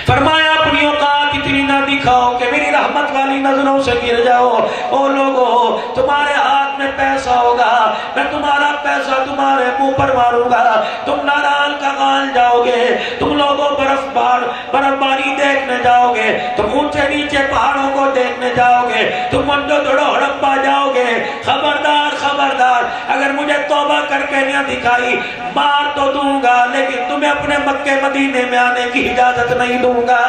فرمایا اپنی اوقات اتنی نہ دکھاؤ کہ میری رحمت والی نظروں سے گر جاؤ۔ او لوگو تمہارے ہاتھ میں پیسہ ہوگا، میں تمہارا پیسہ تمہارے منہ پر ماروں گا، تم نارال کا غال جاؤ گے، تم لوگوں برف باری دیکھنے جاؤ گے، تم اونچے نیچے پہاڑوں کو دیکھنے جاؤ گے، تم منڈو دڑو ہڑپا جاؤ گے۔ خبردار خبردار، اگر مجھے توبہ کر کے نہ دکھائی مار تو دوں گا، لیکن تمہیں اپنے مکے مدینے میں آنے کی اجازت نہیں دوں گا۔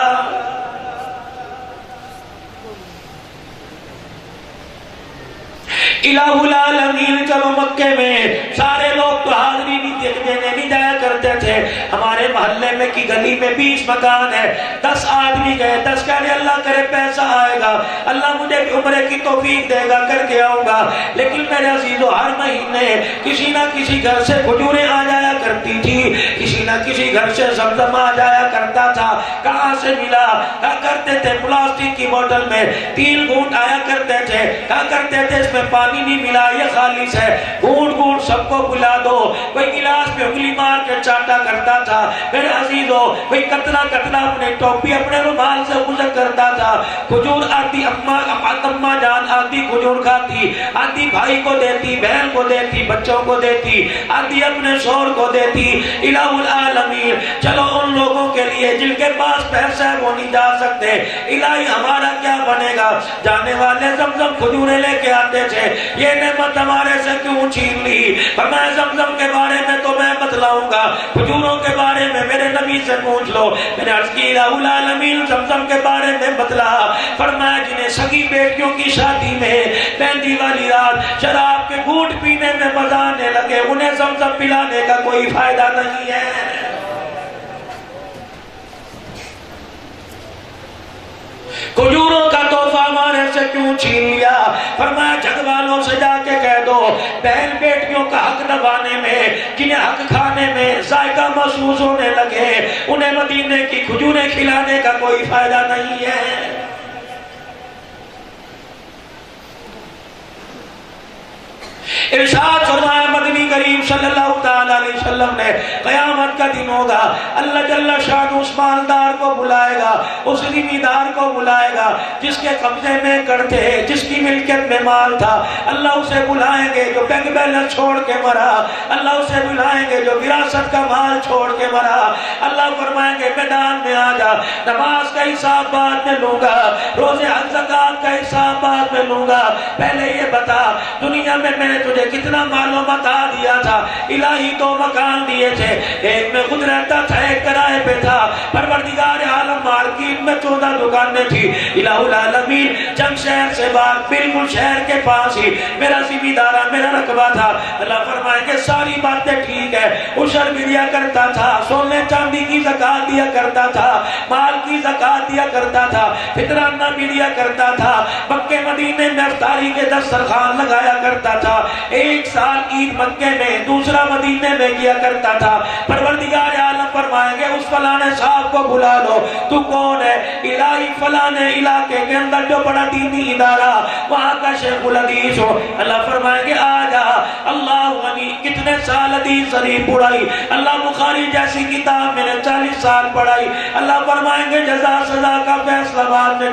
الہ العالمین چلو مکے میں سارے لوگ تو حاضری دینے نہیں جایا کرتے تھے۔ ہمارے محلے میں کی گلی میں 20 مکان ہے، 10 آدمی گئے، 10 کہہ رہے اللہ کرے پیسہ آئے گا، اللہ مجھے عمرے کی توفیق دے گا، کر کے آؤں گا۔ لیکن میرے عزیزو ہر مہینے کسی نہ کسی گھر سے کھجوریں آ جایا کرتی تھی، کسی نہ کسی گھر سے زمزم آ جایا کرتا تھا۔ کہاں سے ملا؟ کہا کرتے تھے پلاسٹک کی بوتل میں 3 گھونٹ آیا کرتے تھے، کہا کرتے تھے اس میں پانی نہیں ملا، یہ خالص ہے، گھونٹ گھونٹ سب کو پلا دو۔ کوئی گلاس پہ انگلی مار کے چاٹا کرتا تھا۔ میرے عزیزو کوئی قطرہ قطرہ اپنے ٹوپی اپنے رومال سے گزر کرتا تھا۔ کھجور آدھی اماں جان آدھی کھجور کھاتی، آدھی بھائی کو دیتی، بہن کو دیتی، بچوں کو دیتی، آدھی اپنے شوہر کو دیتی۔ الہ العالمین چلو ان لوگوں کے لیے جن کے پاس پیسہ ہے وہ نہیں جا سکتے، الہی ہمارا کیا بنے گا؟ جانے والے زمزم کھجوریں لے کے آتے تھے، یہ نعمت ہمارے سے کیوں چھین لی؟ فرمایا زمزم کے بارے میں تو میں بتلاؤں گا، کھجوروں کے بارے میں میرے نبی سے پوچھ لو۔ میں نے عرض کی الہ العالمین زمزم کے بارے میں بتلا۔ فرمایا جنہیں سگی بیٹیوں کی شادی میں مہندی والی رات شراب کے گھونٹ پینے میں مزہ آنے لگے، انہیں زمزم پلانے کا کوئی فائدہ نہیں ہے۔ کھجوروں کا تحفہ ہمارے سے کیوں چھین لیا؟ فرمایا جگ والوں سے جا کے کہہ دو بہن بیٹیوں کا حق دبانے میں، جنہیں حق کھانے میں ذائقہ محسوس ہونے لگے، انہیں مدینے کی کھجوریں کھلانے کا کوئی فائدہ نہیں ہے۔ ارشاد فرمایا مدنی کریم صلی اللہ تعالی علیہ وسلم نے قیامت کا دن ہوگا، اللہ جل شان اس مالدار کو بلائے گا، اس زمیندار کو بلائے گا جس کے قبضے میں کڑ تھے، جس کی ملکیت میں مال تھا، اللہ اسے بلائیں گے جو بینک بیلنس چھوڑ کے مرا، اللہ اسے بلائیں گے جو وراثت کا مال چھوڑ کے مرا۔ اللہ فرمائیں گے میدان میں آ جا، نماز کا حساب بعد میں لوں گا، روزے حج زکات کا حساب بعد میں لوں گا، پہلے یہ بتا دنیا میں میں نے تجھے کتنا مال و متاع دیا تھا؟ الہی 2 مکان دیے تھے، ایک میں خود رہتا تھا، ایک کرائے پہ تھا۔ پروردگار عالم مارکیٹ میں 14 دکانیں تھی۔ الہ العالمین جنگ شہر سے باہر بالکل شہر کے پاس ہی میرا ذمہ دارہ میرا رقبہ تھا۔ اللہ فرمائے کہ ساری باتیں ٹھیک ہے، عشر بھی دیا کرتا تھا، سونے چاندی کی زکات دیا کرتا تھا، مال کی زکات دیا کرتا تھا، فطرانہ بھی دیا کرتا تھا، مکے مدینے میں افطاری کے دسترخوان لگایا کرتا تھا، 1 سال عید مکے میں، دوسرا مدینے میں کیا کرتا تھا۔ پروردگار عالم فرمائیں گے اس فلانے صاحب کو بلا لو، تو کون ہے؟ الہی فلانے علاقے کے اندر جو بڑا دینی ادارہ وہاں کا شیخ الحدیث ہو۔ اللہ فرمائیں گے آ جا، اللہ غنی کتنے سال حدیث شریف پڑھائی، اللہ بخاری جیسی کتاب میں نے 40 سال پڑھائی۔ اللہ فرمائیں گے جزا سزا کا فیصلہ بعد میں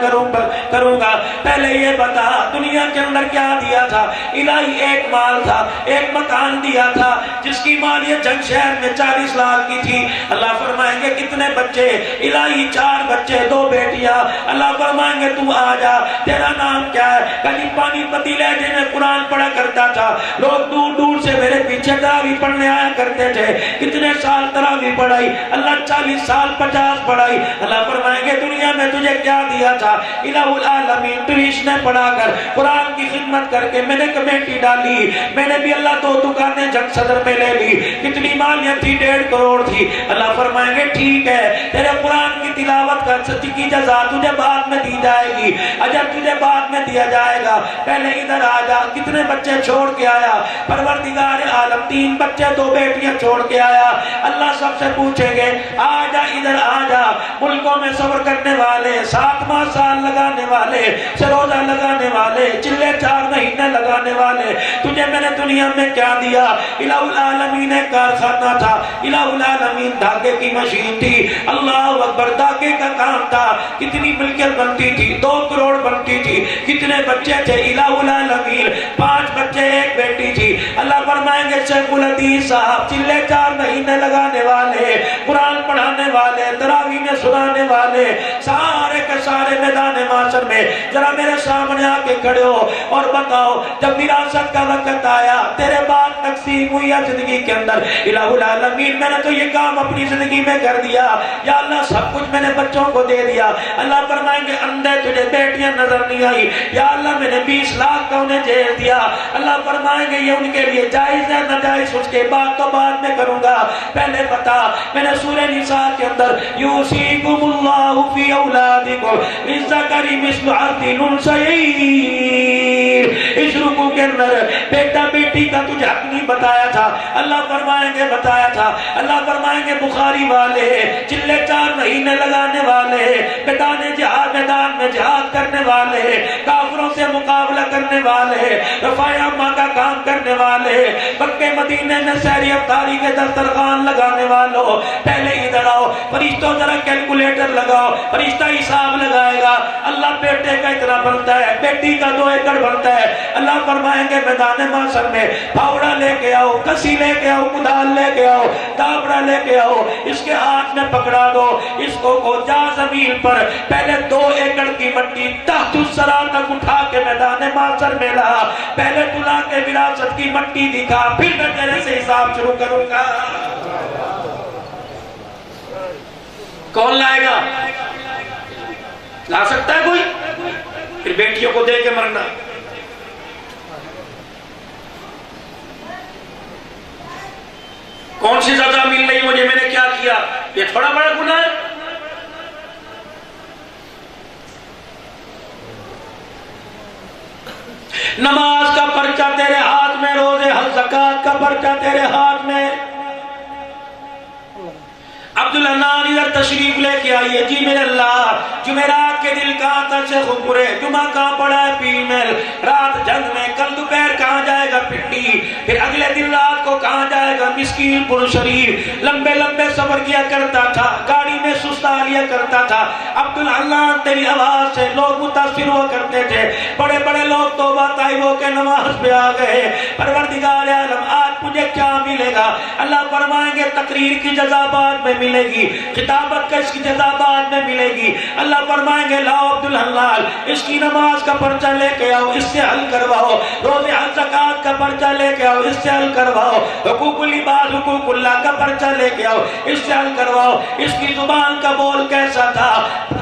کروں گا، پہلے یہ بتا دنیا کے اندر کیا دیا تھا؟ الہی ایک مال تھا، ایک مکان دیا تھا جس کی مالیت جنگ شہر میں 40 لاکھ کی تھی۔ اللہ فرمائیں گے کتنے بچے؟ الہی 4 بچے 2 بیٹیاں۔ اللہ فرمائیں گے تو آ جا، تیرا نام کیا ہے؟ کلی پانی پتی لہجے میں قرآن پڑھا کرتا تھا، لوگ دور دور سے میرے پیچھے تراویح پڑھنے آیا کرتے تھے، کتنے سال تراویح پڑھائی؟ اللہ 40 سال 50 پڑھائی۔ اللہ فرمائیں گے دنیا میں تجھے کیا دیا تھا؟ الہ العالمین ٹیوشنیں پڑھا کر قرآن کی خدمت کر کے میں نے کمیٹی ڈالی، میں نے بھی اللہ 2 دکانیں جنگ صدر میں لے لی، کتنی مالیت تھی؟ 1.5 کروڑ تھی۔ اللہ فرمائیں گے ٹھیک ہے، تیرے قرآن کی تلاوت کا سچ کی جزا تجھے بعد میں دی جائے گی، اجر تجھے بعد میں دیا جائے گا، پہلے ادھر آ جا۔ کتنے بچے چھوڑ کے آیا؟ پروردگار عالم 3 بچے 2 بیٹیاں چھوڑ کے آیا۔ اللہ سب سے پوچھیں گے آ جا ادھر آ جا، ملکوں میں صبر کرنے والے، 7واں سال لگانے والے، روزہ لگانے والے، چلے 4 مہینے لگانے والے، تجھے میں نے دنیا میں کیا دیا؟ الہ العالمین ایک کارخانہ تھا، الہ العالمین دھاگے کی مشین تھی۔ اللہ اکبر، دھاگے کا کام تھا، کتنی ملکیت بنتی تھی، 2 کروڑ بنتی تھی، کتنے بچے تھے، الہ العالمین 5 بچے 1 بیٹی تھی۔ اللہ فرمائیں گے شیخ الحدیث صاحب چلے 4 مہینے لگانے والے، قرآن پڑھانے والے، تراویح میں سنانے والے، سارے کے سارے میدان معاشر میں ذرا میرے سامنے آ کے کھڑے ہو اور بتاؤ جب وراثت کا وقت آیا، تیرے بعد تقسیم ہوئی ہے زندگی کے اندر، الہ العالمین میں نے تو یہ کام اپنی زندگی میں کر دیا، یا اللہ سب کچھ میں نے بچوں کو دے دیا۔ اللہ فرمائیں گے اندھے تجھے بیٹیاں نظر نہیں آئی، یا اللہ میں نے 20 لاکھ کا انہیں جہیز دیا۔ اللہ فرمائیں گے یہ ان کے لیے جائز ہے ناجائز اس کے بعد تو بعد میں کروں گا، پہلے بتا میں نے سورہ نساء کے اندر یوصیکم اللہ فی اولادکم للذکر مثل حظ الانثیین، اس رکوع کے اندر بیٹا بیٹی کا تجھے حق نہیں بتایا تھا، اللہ فرمائیں گے بتایا تھا۔ اللہ فرمائیں گے بخاری والے چلے 4 مہینے لگانے والے، میدان جہاد میدان میں جہاد کرنے والے، کافروں سے مقابلہ کرنے والے، رفع امہ کا کام کرنے والے، مکہ مدینے میں سحری افطاری کے دسترخوان لگانے والوں، پہلے ادھر آؤ، فرشتوں ذرا کیلکولیٹر لگاؤ، فرشتہ حساب لگائے گا، اللہ بیٹے کا اتنا بنتا ہے، بیٹی کا 2 ایکڑ بنتا ہے۔ اللہ فرمائیں گے میدان محشر میں پھاوڑا لے کے آؤ، کسی لے کے آؤ، کدال لے کے آؤ، دابڑا لے کے آؤ، اس کے ہاتھ میں پکڑا دو، اس کو جا زمین پر پہلے 2 ایکڑ کی مٹی تحت الثری تک اٹھا کے میدان محشر میں لا، پہلے تلا کے وراثت کی مٹی دکھا، پھر میں تیرے سے حساب شروع کروں گا۔ کون لائے گا؟ لا سکتا ہے کوئی؟ پھر بیٹیوں کو دے کے مرنا۔ کون سی سزا مل رہی مجھے، میں نے کیا کیا؟ یہ تھوڑا بڑا گناہ ہے؟ نماز کا پرچہ تیرے ہاتھ میں، روزے زکات کا پرچہ تیرے ہاتھ میں۔ عبدالحنان ادھر تشریف لے کے آئیے۔ جی میرے اللہ، جمعرات کے دل کہاں تھا شیخ پورے، جمعہ کہاں پڑا ہے پیر میل، رات جنگ میں، کل دوپہر کہاں جائے گا پنڈی، پھر اگلے دن رات کو کہاں جائے گا مسکین پور شریف۔ لمبے لمبے سفر کیا کرتا تھا، گاڑی میں سستا لیا کرتا تھا۔ عبدالحنان تیری آواز سے لوگ متاثر ہوا کرتے تھے، بڑے بڑے لوگ توبہ طائبوں کے نماز پہ آ گئے۔ پروردگار عالم آج مجھے کیا ملے گا؟ اللہ فرمائیں گے تقریر کی جزا بعد میں ملے گی، خطابت کا اس کی جزا بعد میں ملے گی۔ اللہ فرمائیں گے لاؤ عبدالحلال اس کی نماز کا پرچہ لے کے آؤ، اس سے حل کرواؤ، روزے زکات کا پرچہ لے کے آؤ، اس سے حل کرواؤ، حقوق العباد حقوق اللہ کا پرچہ لے کے آؤ، اس سے حل کرواؤ۔ اس کی زبان کا بول کیسا تھا؟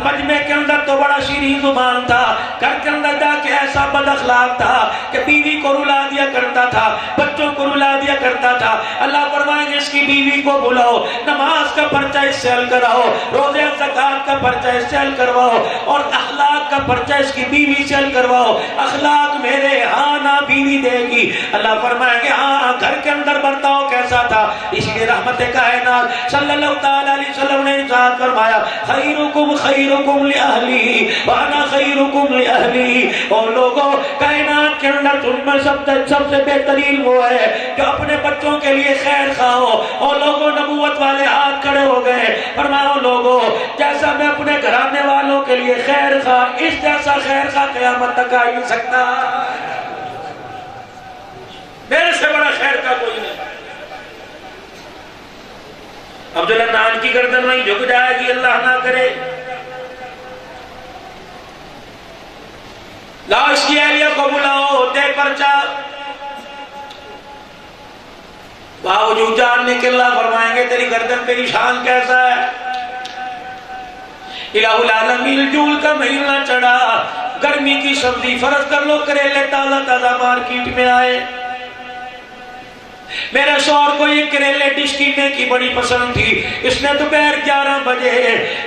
مجمع کے اندر تو بڑا شیریں زبان تھا، گھر کے اندر جا کے ایسا بد اخلاق تھا کہ بیوی کو رلا دیا کرتا تھا، بچوں کو رلا دیا کرتا تھا۔ اللہ فرمائیں گے اس کی بیوی کو بلاؤ، نماز کا پرچہ اس سے حل کراؤ، روزے زکات کا پرچہ اس سے حل کرواؤ، اور اخلاق کا پرچہ اس کی بیوی سے حل کرواؤ۔ اخلاق میرے ہاں نہ بیوی دے گی۔ اللہ فرمائیں گے ہاں گھر کے اندر برتاؤ کیسا تھا؟ اس لیے رحمت کائنات صلی اللہ تعالی علیہ وسلم نے ارشاد فرمایا خیرکم خیرکم لأہلی وانا خیرکم لأہلی۔ اور لوگوں کائنات کے اندر تم میں سب سے بہترین وہ ہے جو اپنے بچوں کے لیے خیر خواہ ہو۔ اور لوگوں نبوت والے ہاتھ کھڑے ہو گئے، فرمایا لوگوں جیسا میں اپنے گھرانے والوں کے لیے خیر خواہ، اس جیسا خیر خواہ قیامت تک آ ہی نہیں سکتا، میرے سے بڑا خیر کا کوئی نہیں۔ عبدالحنان کی گردن وہیں جھک جائے گی، اللہ نہ کرے۔ لاؤ اس کی اہلیہ کو بلاؤ، دے پرچہ۔ باوجود جاننے کے اللہ فرمائیں گے تیری گردن پہ نشان کیسا ہے؟ الہ العالمین جول کا مہینہ چڑھا، گرمی کی سبزی فرض کر لو کریلے تازہ تازہ مارکیٹ میں آئے۔ میرے شوہر کو یہ کریلے ڈش قیمے کی بڑی پسند تھی، اس نے دوپہر 11 بجے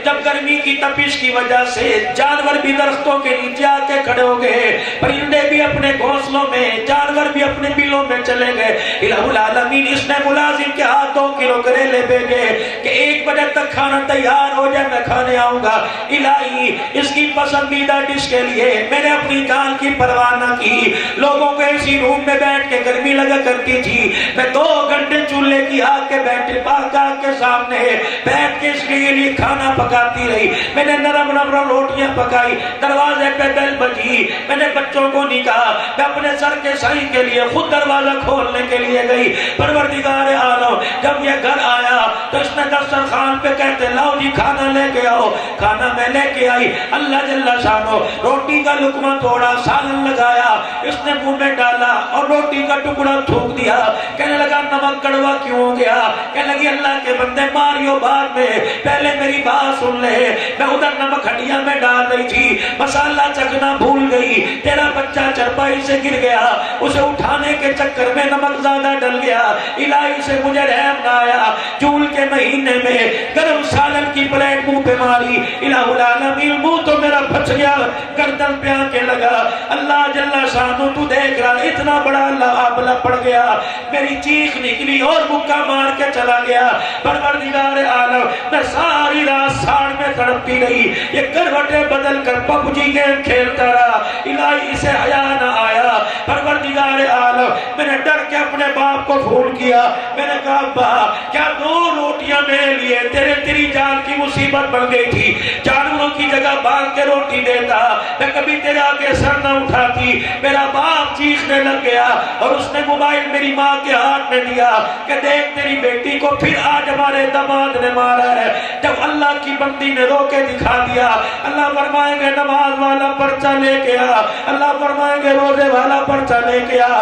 جب گرمی کی تپش کی وجہ سے جانور بھی درختوں کے نیچے آ کے کھڑے ہو گئے، پرندے بھی اپنے گھونسلوں میں، جانور بھی اپنے بلوں میں چلے گئے۔ الہ العالمین اس نے ملازم کے ہاتھ 2 کلو کریلے بھیجے کہ 1 بجے تک کھانا تیار ہو جائے، میں کھانا بنے آؤں گا. الہی اس کی پسندیدہ ڈش کے لیے میں نے اپنی جان کی پرواہ نہ کی. لوگوں کو اسی روم میں بیٹھ کے گرمی لگا کرتی تھی, میں 2 گھنٹے چولہے کی آگ کے بیٹھے پاک آگ کے سامنے بیٹھ کے اس کے لیے کھانا پکاتی رہی. میں نے نرم نرم روٹیاں پکائی. دروازے پہ بیل بجی, میں نے بچوں کو نہیں کہا, میں اپنے سر کے سائیں کے لیے خود دروازہ کھولنے کے لیے گئی. پروردگار عالم جب یہ گھر آیا تو اس نے دسترخوان پہ کہتے لاؤ جی کھانا لے کے آؤ. کھانا میں لے کے آئی. اللہ جل شانو روٹی کا لقمہ توڑا, سالن لگایا, اس نے منہ میں ڈالا اور روٹی کا ٹکڑا تھوک دیا. کہنے لگا نمک کڑوا کیوں ہو گیا؟ کہنے لگی اللہ کے بندے ماریو بعد میں, پہلے میری بات سن لے. میں ادھر نمک ہڈیاں میں ڈال رہی تھی, مسالہ چکھنا بھول گئی. تیرا بچہ چرپائی سے گر گیا, اسے اٹھانے کے چکر میں نمک زیادہ ڈل گیا. الہی سے مجھے رحم نہ آیا. جول کے مہینے میں گرم سالن کی پلیٹ منہ پہ ماری. الہ العالمین منہ تو میرا پھٹ گیا, گردن پہ آ کے لگا. اللہ جل شانو تو دیکھ رہا اتنا بڑا اللہ آبلا پڑ گیا. میری چیخ نکلی اور مکہ مار کے چلا گیا. پروردگار عالم میں ساری رات ساڑ میں تڑپتی رہی. یہ کروٹیں بدل کر پب جی گیم کھیلتا رہا. الہی سے حیا نہ آیا. پروردگار عالم میں نے ڈر کے اپنے باپ کو فون کیا. میں نے کہا ابا کیا 2 روٹیاں میرے لیے تیری جان کی مصیبت بن گئی تھی. جانوروں کی جگہ باندھ کے روٹی دیتا, میں کبھی تیرے آگے سر نہ اٹھاتی. میرا باپ چیخنے لگ گیا اور اس نے موبائل میری ماں کے ہاتھ میں دیا کہ دیکھ تیری بیٹی کو پھر آج ہمارے داماد نے مارا ہے. جب اللہ کی بندی نے رو کے دکھا دیا, اللہ فرمائیں گے نماز والا پرچہ لے کے آ, اللہ فرمائیں گے روزے والا پرچہ لے کے آ,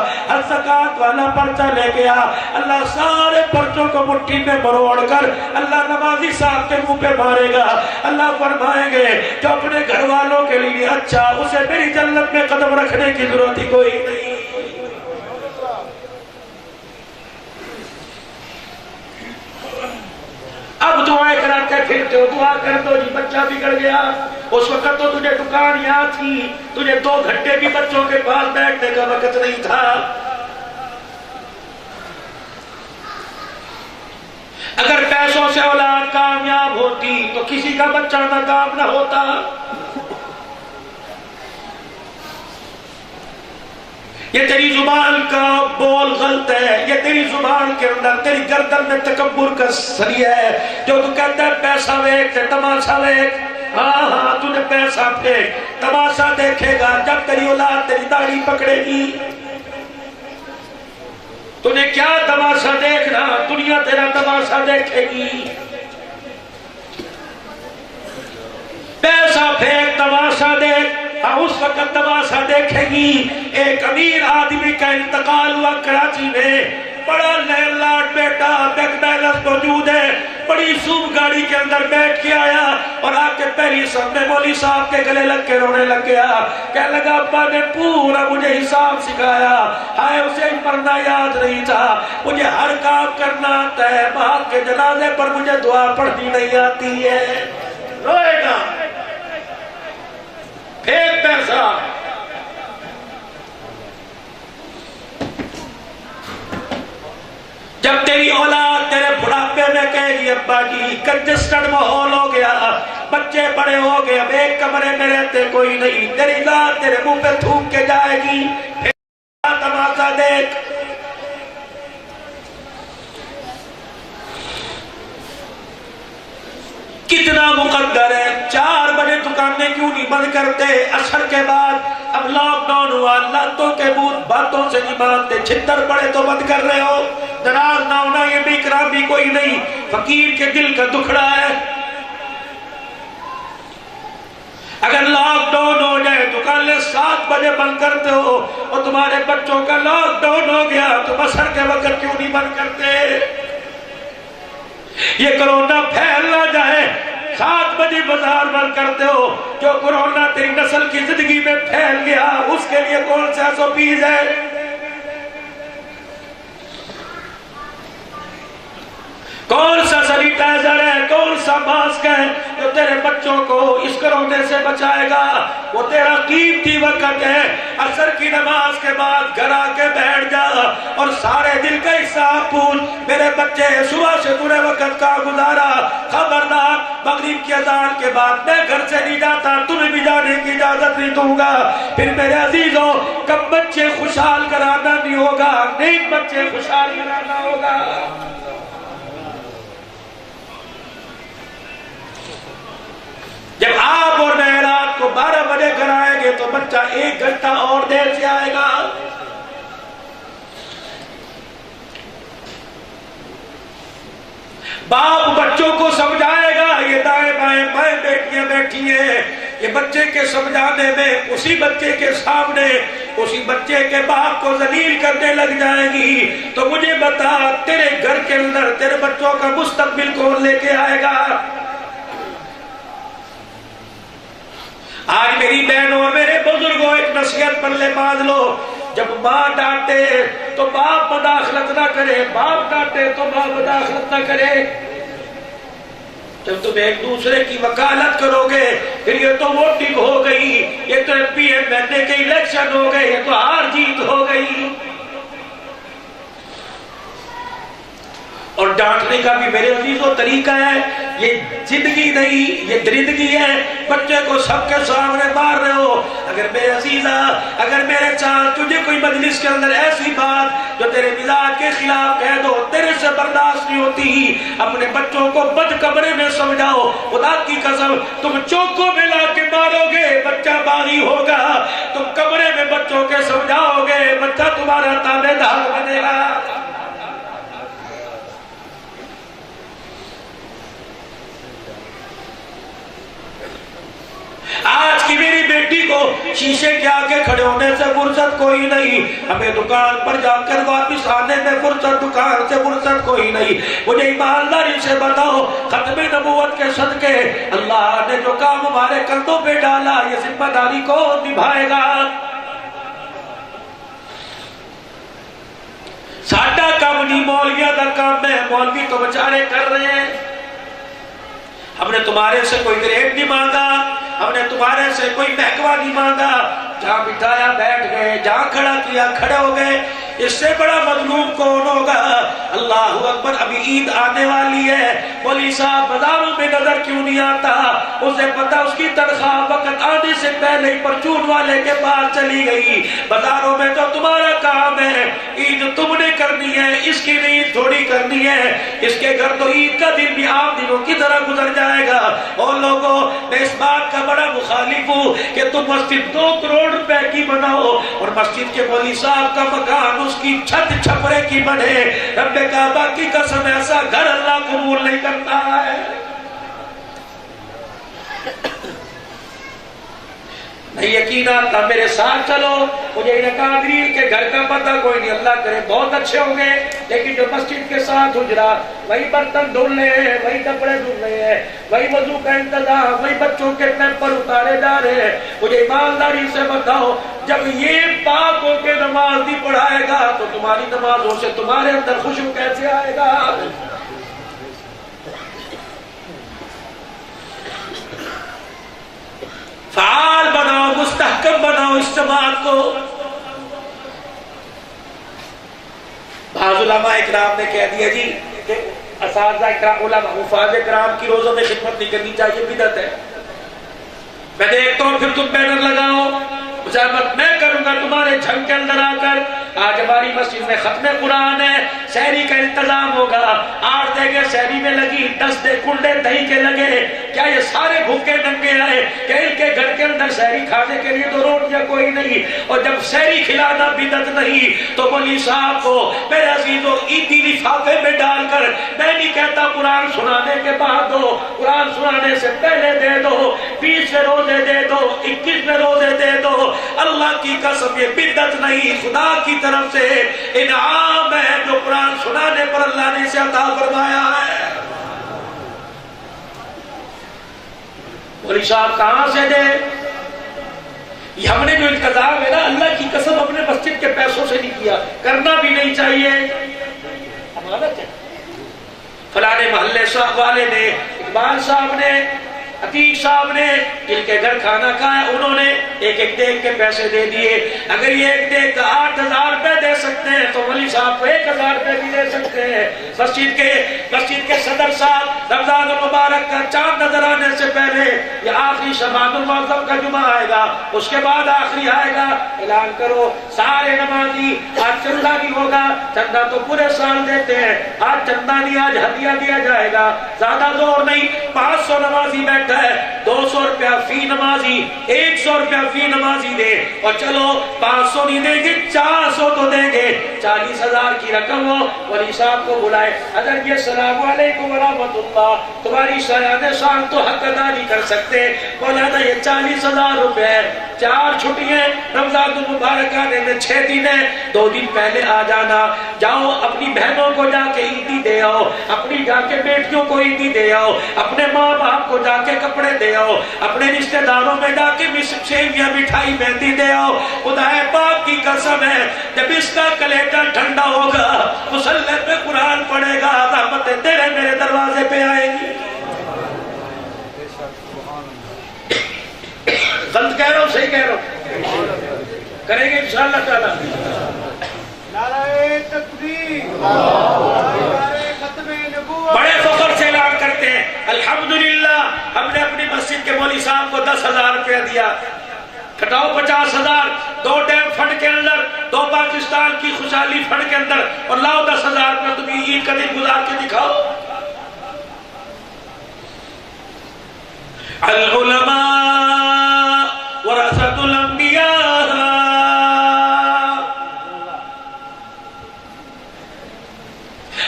زکات والا پرچہ لے کے آ. اللہ سارے پرچوں کو مٹھی میں مروڑ کر اللہ نمازی صاحب کے منہ پہ مارے گا. اللہ فرمائیں گے جو اپنے گھر والوں کے لیے اچھا, اسے میری جنت میں قدم رکھنے کی ضرورت ہی کوئی نہیں. اب دعائیں کراتے پھرتے ہو, دعا کر دو جی بچہ بگڑ گیا. اس وقت تو تجھے دکان یاد تھی, تجھے 2 گھنٹے بھی بچوں کے پاس بیٹھنے کا وقت نہیں تھا. اگر پیسوں سے اولاد کامیاب ہوتی تو کسی کا بچہ ناکام نہ ہوتا. یہ تیری زبان کا بول غلط ہے, یہ تیری زبان کے اندر تیری گردن میں تکبر کا ذریعہ ہے. جو تو کہتا ہے پیسہ ویک تماشا ویک, ہاں ہاں تو نے پیسہ پھینک, تماشا دیکھے گا جب تیری اولاد تیری داڑھی پکڑے گی. تو نے کیا تماشا دیکھنا, دنیا تیرا تماشا دیکھے گی. پیسہ پھینک تماشا دیکھ, اس وقت تماشا دیکھے گی. ایک امیر آدمی کا انتقال ہوا کراچی میں, بڑا لینڈ بیٹا بیک بیلنس موجود ہے, بڑی سوم گاڑی کے اندر بیٹھ کے آیا اور آ کے پہلی سب میں مولوی صاحب کے گلے لگ کے رونے لگ گیا. کہنے لگا ابا نے پورا مجھے حساب سکھایا, ہائے اسے پڑھنا یاد نہیں تھا, مجھے ہر کام کرنا آتا ہے, باپ کے جنازے پر مجھے دعا پڑھنی نہیں آتی ہے. روئے گا پھینک پیسہ. جب تیری اولاد تیرے بڑھاپے میں کہے گی ابا جی کنجسٹڈ ماحول ہو گیا, بچے بڑے ہو گئے, اب ایک کمرے میں رہتے کوئی نہیں, تیری ذات تیرے منہ پہ تھوک کے جائے گی. تماشا دیکھ. کتنا مقدر ہے. 4 بجے دکانیں کیوں نہیں بند کرتے؟ عصر کے بعد اب لاک ڈاؤن ہوا, لاتوں کے بوت باتوں سے نہیں مانتے, چھتر پڑے تو بند کر رہے ہو. ناراض نہ ہونا, یہ بھی اکرام بھی کوئی نہیں, فقیر کے دل کا دکھڑا ہے. اگر لاک ڈاؤن ہو جائے دکانیں 7 بجے بند کرتے ہو اور تمہارے بچوں کا لاک ڈاؤن ہو گیا تو عصر کے وقت کیوں نہیں بند کرتے؟ یہ کرونا پھیل نہ جائے 7 بجے بازار بند کرتے ہو. جو کرونا تیری نسل کی زندگی میں پھیل گیا اس کے لیے کون سا سوپیز ہے؟ کون سا سینیٹائزر ہے, کون سا ماسک ہے جو تیرے بچوں کو اس کرونے سے بچائے گا؟ وہ تیرا قیمتی وقت ہے. عصر کی نماز کے بعد گھر آ کے بیٹھ جا اور سارے دل کا حساب پوچھ, میرے بچے صبح سے پورے وقت کا گزارا, خبردار مغرب کی اذان کے بعد میں گھر سے نہیں جاتا، تمہیں بھی جانے کی اجازت نہیں دوں گا۔ پھر میرے عزیزوں، کب بچے خوشحال کرانا نہیں ہوگا، نیک بچے خوشحال کرانا ہوگا۔ جب آپ اور میں رات کو 12 بجے گھر آئیں گے تو بچہ 1 گھنٹہ اور دیر سے آئے گا۔ باپ بچوں کو سمجھائے گا، یہ دائیں بائیں بائیں بیٹیاں بیٹھی ہیں، یہ بچے کے سمجھانے میں اسی بچے کے سامنے اسی بچے کے باپ کو ذلیل کرنے لگ جائے گی، تو مجھے بتا تیرے گھر کے اندر تیرے بچوں کا مستقبل کون لے کے آئے گا؟ آج میری بہنوں اور میرے بزرگوں ایک نصیحت پر لے باندھ لو، جب ماں ڈانٹے تو باپ مداخلت نہ کرے، باپ ڈانٹے تو ماں مداخلت نہ کرے۔ جب تم ایک دوسرے کی وکالت کرو گے، پھر یہ تو ووٹنگ ہو گئی، یہ تو MP کے الیکشن ہو گئے، یہ تو ہار جیت ہو گئی۔ اور ڈانٹنے کا بھی میرے عزیزوں طریقہ ہے، یہ زندگی نہیں، یہ درندگی ہے۔ بچے کو سب کے سامنے مار رہے ہو۔ اگر میرے عزیزہ، اگر میرے چاند تجھے کوئی مجلس کے اندر ایسی بات جو تیرے مزاج کے خلاف کہہ دو، تیرے سے برداشت نہیں ہوتی، اپنے بچوں کو بد کمرے میں سمجھاؤ۔ خدا کی قسم، تم چوکوں میں لا کے مارو گے بچہ باغی ہوگا، تم کمرے میں بچوں کے سمجھاؤ گے بچہ تمہارا تابع دار بنے گا۔ آج کی میری بیٹی کو شیشے کے آگے کھڑے ہونے سے فرصت کوئی نہیں، ہمیں دکان پر جا کر واپس آنے میں فرصت، دکان سے فرصت کوئی نہیں۔ مجھے ایمانداری سے بتاؤ، ختم نبوت کے صدقے اللہ نے جو کام ہمارے کندھوں پہ ڈالا، یہ ذمہ داری کون نبھائے گا؟ ساڈا کام نہیں، مولویوں کا کام ہے، مولوی تو بیچارے کر رہے ہیں۔ ہم نے تمہارے سے کوئی گریڈ نہیں مانگا، ہم نے تمہارے سے کوئی محکمہ نہیں مانگا، جہاں بٹھایا بیٹھ گئے، جہاں کھڑا کیا کھڑے ہو گئے۔ اس سے بڑا مظلوم کون ہوگا؟ اللہ اکبر، ابھی عید آنے والی ہے، مولوی صاحب بازاروں میں نظر کیوں نہیں آتا؟ اسے پتا اس کی تنخواہ وقت آنے سے پہلے ہی پرچون والے کے پاس چلی گئی۔ بازاروں میں تو تمہارا کام ہے، عید تم نے کرنی ہے، اس کی عید تھوڑی کرنی ہے۔ اس کے گھر تو عید کا دن بھی عام دنوں کی طرح گزر جائے گا۔ اور لوگوں، میں اس بات کا بڑا مخالف ہوں کہ تم مسجد 2 کروڑ روپے کی بناؤ اور مسجد کے مولوی صاحب کا مکان اس کی چھت چھپرے کی بنے۔ رب کعبہ کی قسم، ایسا گھر اللہ قبول نہیں کرتا ہے۔ نہیں یقین آتا، میرے ساتھ چلو، مجھے ان قادرین کے گھر کا پتہ کوئی نہیں، اللہ کرے بہت اچھے ہوں گے، لیکن جو مسجد کے ساتھ حجرا، وہی برتن دھل رہے ہیں، وہی کپڑے دھل رہے ہیں، وہی وضو کا انتظام، وہی بچوں کے پیمپر اتارے جا رہے ہیں۔ مجھے ایمانداری سے بتاؤ، جب یہ پاک ہو کے نماز نہیں پڑھائے گا تو تمہاری نمازوں سے تمہارے اندر خوشبو کیسے آئے گا؟ فعال بناؤ، مستحکم بناؤ اس جماعت کو۔ بعض علماء اکرام نے کہہ دیا جی کہ اساتذہ اکرام، علماء حفاظ اکرام کی روزوں میں خدمت نہیں کرنی چاہیے، بدعت ہے۔ میں دیکھتا ہوں پھر تم بینر لگاؤ، مزاحمت میں کروں گا تمہارے جھنگ کے اندر آ کر۔ آج ہماری مسجد میں ختم قرآن ہے، سحری کا انتظام ہوگا، 8 دیگیں سحری میں لگی، 10 کنڈے دہی کے لگے۔ کیا یہ سارے بھوکے ننگے آئے کہ ان کے گھر کے اندر سحری کھانے کے لیے تو روٹیاں کوئی نہیں؟ اور جب سحری کھلانا بدعت نہیں تو مولوی صاحب کو میرے عزیزوں عیدی لفافے میں ڈال کر، میں نہیں کہتا قرآن سنانے کے بعد دو، قرآن سنانے سے پہلے دے دو، 20 روزے دے دو، 21 روزے دے دو۔ اللہ کی قسم یہ بدعت نہیں، خدا کی طرف سے انعام ہے جو قرآن سنانے پر اللہ نے اسے عطا فرمایا ہے۔ مولوی صاحب کہاں سے دے؟ یہ ہم نے جو انتظام ہے نا، اللہ کی قسم اپنے مسجد کے پیسوں سے نہیں کیا، کرنا بھی نہیں چاہیے، امانت ہے۔ فلانے محلے صاحب والے نے، اقبال صاحب نے عتیق صاحب نے جن کے گھر کھانا کھایا انہوں نے ایک ایک دیگ کے پیسے دے دیے. اگر یہ ایک دیگ کا 8,000 روپے دے سکتے ہیں تو ولی صاحب کو 1,000 روپے بھی دے سکتے ہیں. مسجد کے صدر صاحب رمضان المبارک کا چاند نظر آنے سے پہلے یہ آخری شبان المعظم کا جمعہ آئے گا, اس کے بعد آخری آئے گا. اعلان کرو سارے نمازی آج چندہ نہیں ہوگا, چندہ تو پورے سال دیتے ہیں, آج چندہ نہیں آج ہدیہ دیا جائے گا. زیادہ زور نہیں, 500 نمازی بیٹھا ہے, 200 روپیہ فی نمازی, 100 روپیہ فی نمازی دے. اور چلو 500 نہیں دیں گے 400 تو دیں گے, 40,000 کی رقم ہو. ولی صاحب کو بلائے, اگر یہ السلام علیکم ورحمۃ اللہ, تمہاری شایان شان تو حق ادا نہیں کر سکتے, مولانا یہ 40,000 روپے, 4 چھٹیاں رمضان المبارک آنے میں 6 دن ہے, 2 دن پہلے آ جانا. جاؤ اپنی بہنوں کو جا کے عیدی دے آؤ, اپنی جا کے بیٹیوں کو عیدی دے آؤ, اپنے ماں باپ کو جا کے کپڑے دے آؤ, اپنے رشتہ داروں میں جا کے سیویاں مٹھائی مہندی دے آؤ. خدا پاک کی قسم ہے جب اس کا کلیٹر ٹھنڈا ہوگا مصلی پہ قرآن پڑھے گا, رحمتیں تیرے میرے دروازے پہ آئیں گی. غلط کہہ رہا ہوں صحیح کہہ رہا ہوں؟ کریں گے انشاءاللہ تعالی. نعرہ تکبیر, نعرہ ختم نبوت. بڑے فخر سے اعلان کرتے ہیں الحمدللہ ہم نے اپنی مسجد کے مولوی صاحب کو 10,000 روپیہ دیا. کٹاؤ 50,000 2 ڈیم فنڈ کے اندر, 2 پاکستان کی خوشحالی فنڈ کے اندر, اور لاؤ 10,000 روپیہ تم عید کا دن گزار کے دکھاؤ. العلماء ورثۃ الانبیاء.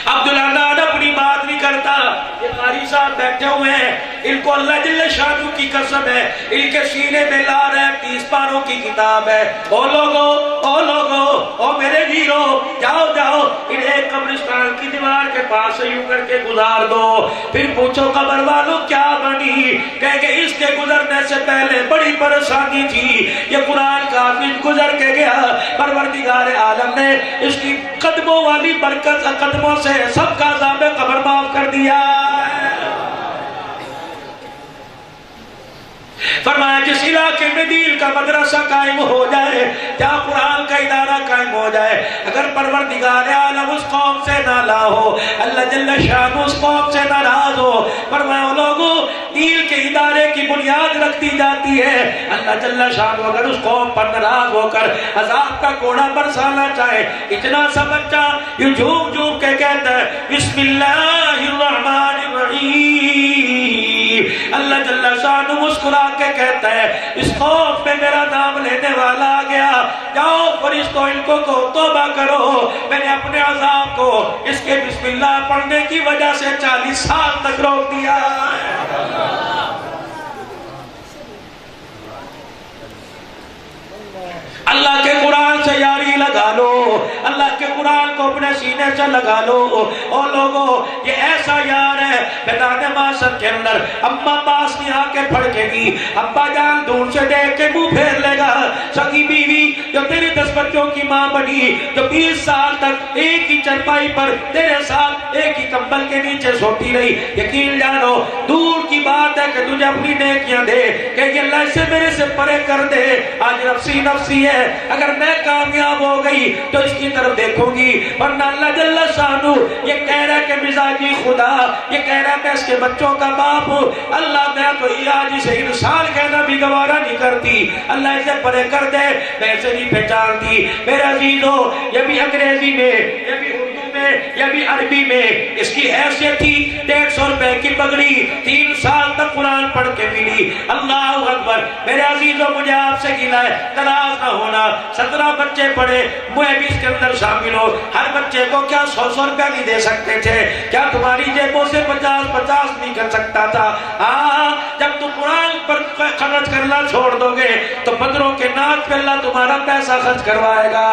عبدالحنان اپنی بات نہیں کرتا, یہ قاری صاحب بیٹھے ہوئے ہیں, ان کو اللہ جل شانہ کی قسم ہے ان کے سینے میں لا رہے 30 پاروں کی کتاب ہے. او لوگو او میرے ہیرو, جاؤ جاؤ انہیں قبرستان کی دیوار کے پاس سے یوں کر کے گزار دو. پھر پوچھو قبر والوں کیا بنی, کہہ کہ اس کے گزرنے سے پہلے بڑی پریشانی تھی, یہ قرآن کا حافظ گزر کے گیا, پروردگار عالم نے اس کی قدموں والی برکت قدموں سے سب کا عذاب قبر معاف کر دیا. فرمایا جس علاقے میں دین کا مدرسہ قائم ہو جائے, جہاں قرآن کا ادارہ قائم ہو جائے, اگر پروردگار عالم اس قوم سے نالا ہو, اللہ جل شانہ اس قوم سے ناراض ہو, فرمایا لوگوں دین کے ادارے کی بنیاد رکھ دی جاتی ہے, اللہ جل شانہ اگر اس قوم پر ناراض ہو کر عذاب کا کوڑا برسانا چاہے, اتنا سا بچہ یہ جھوم جھوم کے کہتا ہے بسم اللہ الرحمن الرحیم, اللہ جل شانہ مسکرا کے کہتا ہے اس خوف میں میرا نام لینے والا آ گیا, جاؤ فرشتوں ان کو توبہ کرو, میں نے اپنے عذاب کو اس کے بسم اللہ پڑھنے کی وجہ سے 40 سال تک روک دیا. اللہ کے قرآن سے یاری لگا لو, اللہ کے قرآن کو اپنے سینے سے لگا لو. اور لوگوں یہ ایسا یار ہے میدان معاشر کے اندر اماں پاس نہیں آ کے پھڑکے گی, ابا جان دور سے دیکھ کے منہ پھیر لے گا, سگی بیوی جو تیرے 10 بچوں کی ماں بنی, جو 20 سال تک ایک ہی چرپائی پر تیرے ساتھ ایک ہی کمبل کے نیچے سوتی رہی, یقین جانو دور کی بات ہے کہ تجھے اپنی نیکیاں دے کہ یہ اللہ سے میرے سے پرے کر دے. آج نفسی نفسی ہے, اگر میں کامیاب ہو گئی تو اس کی طرف دیکھوں گی, ورنہ اللہ جل شانہ یہ کہہ رہا ہے کہ مزاجی خدا, یہ کہہ رہا ہے میں اس کے بچوں کا باپ ہوں, اللہ میں تو آج اسے انسان کہنا بھی گوارا نہیں کرتی, اللہ اسے پرے کر دے, میں اسے نہیں پہچانتی. میرے عزیزو یہ بھی انگریزی میں, یہ بھی اردو میں, یہ بھی عربی میں اس کی حیثیت تھی 150 روپے کی پگڑی, 3 سال تک قرآن پڑھ کے ملی. اللہ اکبر. میرے عزیزو مجھے آپ سے گلہ ہے, ناراض نہ ہونا, 17 بچے پڑھے, میں بھی اس کے اندر شامل ہو. ہر بچے کو کیا 100 روپیہ نہیں دے سکتے تھے, کیا تمہاری جیبوں سے 50 نہیں کر سکتا تھا؟ ہاں, جب تم قرآن پر خرچ کرنا چھوڑ دو گے تو بدروں کے ناچ پہ اللہ تمہارا پیسہ خرچ کروائے گا.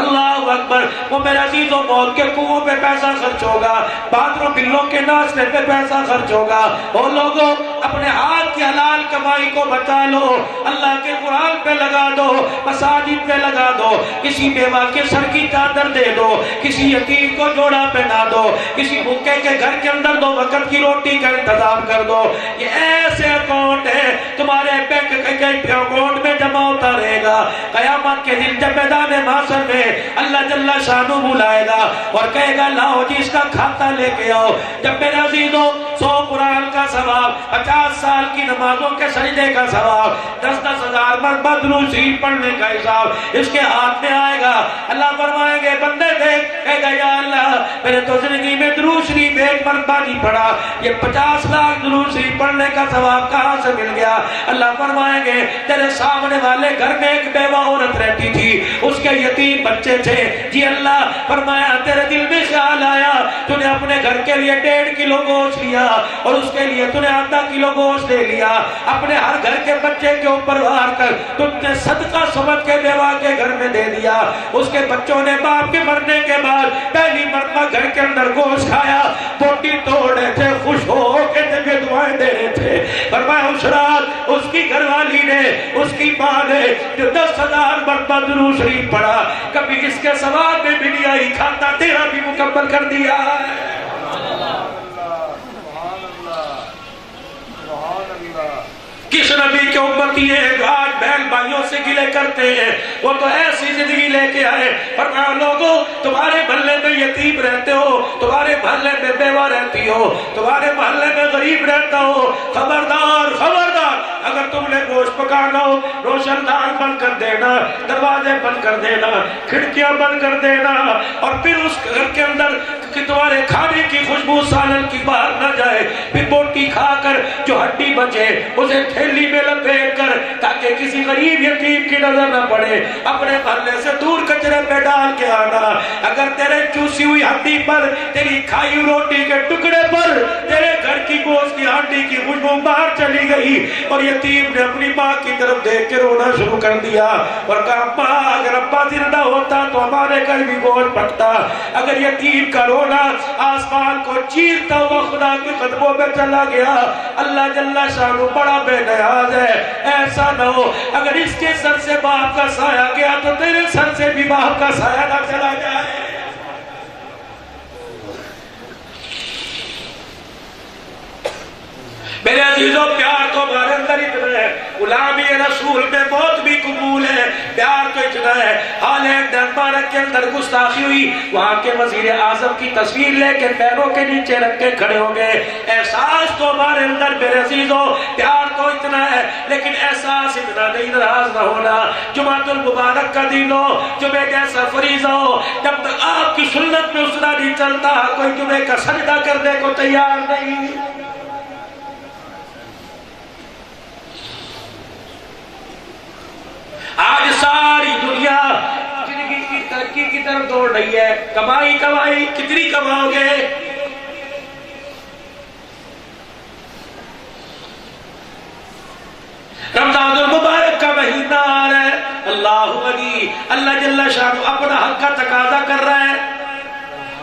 اللہ اکبر. وہ میرے عزیزوں موت کے کنووں پہ پیسہ خرچ ہوگا, بادروں بلوں کے ناچنے پہ پیسہ خرچ ہوگا. وہ لوگوں اپنے ہاتھ کی حلال کمائی کو بچا لو، اللہ کے قرآن پہ لگا دو، مساجد پہ لگا دو، کسی بیوہ کے سر کی چادر دے دو، کسی یتیم کو جوڑا پہنا دو، کسی بھوکے کے گھر کے اندر 2 وقت کی روٹی کا انتظام کر دو۔ یہ ایسے اکاؤنٹ ہے تمہارے بینک کے اکاؤنٹ میں جمع ہوتا رہے گا۔ قیامت کے دن جب میدان محشر میں اللہ جل شانہ بلائے گا اور کہے گا لاؤ جی اس کا کھاتا لے کے آؤ۔ جب میرے عزیزوں 100 قرآن کا ثواب، 50 سال کی نمازوں کے سجدے کا ثواب، 10-10 ہزار مرتبہ درود شریف پڑھنے کا حساب اس کے ہاتھ میں آئے گا۔ اللہ فرمائیں گے بندے دیکھ، کہے گا یا اللہ میں نے تو زندگی میں درود شریف ایک مرتبہ نہیں پڑھا، یہ 50 لاکھ درود شریف پڑھنے کا ثواب کہاں سے مل گیا؟ اللہ فرمائیں گے تیرے سامنے والے گھر میں ایک بیوہ عورت رہتی تھی، اس کے یتیم بچے تھے، جی اللہ فرمایا تیرے دل میں خیال آیا، تو نے اپنے گھر کے لیے 1.5 کلو گوشت لیا اور اس کے لیے تو نے آدھا کلو گوشت لے لیا، اپنے ہر گھر کے بچے کے اوپر وار کر تم نے صدقہ سمجھ کے بیوہ کے گھر میں دے دیا۔ اس کے بچوں نے باپ کے مرنے کے بعد پہلی مرتبہ گھر کے اندر گوشت کھایا، بوٹی توڑ رہے تھے، خوش ہو کے تجھے دعائیں دے رہے تھے۔ فرمایا اس رات اس کی گھر والی نے، اس کی ماں نے جو 10,000 مرتبہ درود شریف پڑھا، کبھی اس کے ثواب میں بھی نہیں آئی، کھاتا تیرا بھی مکمل کر دیا ہے۔ کس نبی کے امتی ہیں جو آج بہن بھائیوں سے گلے کرتے ہیں؟ وہ تو ایسی زندگی لے کے آئے، فرمایا لوگوں تمہارے محلے میں یتیم رہتے ہو، تمہارے محلے میں بیوہ رہتی ہو، تمہارے محلے میں غریب رہتا ہو، خبردار خبردار اگر تم نے گوشت پکانا ہو روشن دان بند کر دینا، دروازے بند کر دینا، کھڑکیاں بند کر دینا، اور پھر اس گھر کے اندر کہ تمہارے کھانے کی خوشبو سالن کی باہر نہ جائے، پھر بوٹی کھا کر جو ہڈی بچے اسے تھیلی میں لپیٹ کر تاکہ کسی غریب یتیم کی نظر نہ پڑے اپنے محلے سے دور کچرے پہ ڈال کے آنا۔ اگر تیرے چوسی ہوئی ہڈی پر، تیری کھائی ہوئی روٹی کے ٹکڑے پر تیرے گھر کی گوشت کی ہڈی کی خوشبو باہر چلی گئی اور یتیم نے اپنی ماں کی طرف دیکھ کے رونا شروع کر دیا اور کہا ماں اگر ابا زندہ ہوتا تو ہمارے گھر بھی گوشت پکتا، اگر یتیم کا رونا آسمان کو چیرتا ہوا خدا کے قدموں میں چلا گیا۔ اللہ جل شانہ بڑا بے نیاز ہے، ایسا نہ ہو اگر اس کے سر سے باپ کا سایہ گیا تو تیرے سر سے بھی باپ کا سایہ نہ چلا جائے۔ میرے عزیزوں پیار تو ہمارے اندر اتنا ہے، غلامی رسول میں موت بھی قبول ہے، پیار تو اتنا ہے۔ ہالینڈ ڈنمارک کے اندر گستاخی ہوئی، وہاں کے وزیر اعظم کی تصویر لے کے پیروں کے نیچے رکھ کے کھڑے ہو گئے۔ احساس تو ہمارے اندر میرے عزیزوں پیار تو اتنا ہے، لیکن احساس اتنا نہیں، ناراض نہ ہونا۔ جمعۃ المبارک کا دن ہو، جمعے جیسا فریضہ ہو، جب تک آپ کی سنت میں اسرا نہیں چلتا کوئی جمعے کا سجدہ کرنے کو تیار نہیں۔ آج ساری دنیا زندگی کی ترقی کی طرف دوڑ رہی ہے، کمائی کمائی کتنی کماؤ گے؟ رمضان المبارک کا مہینہ آ رہا ہے، اللہ علی اللہ جل شانہ اپنا حق کا تقاضا کر رہا ہے،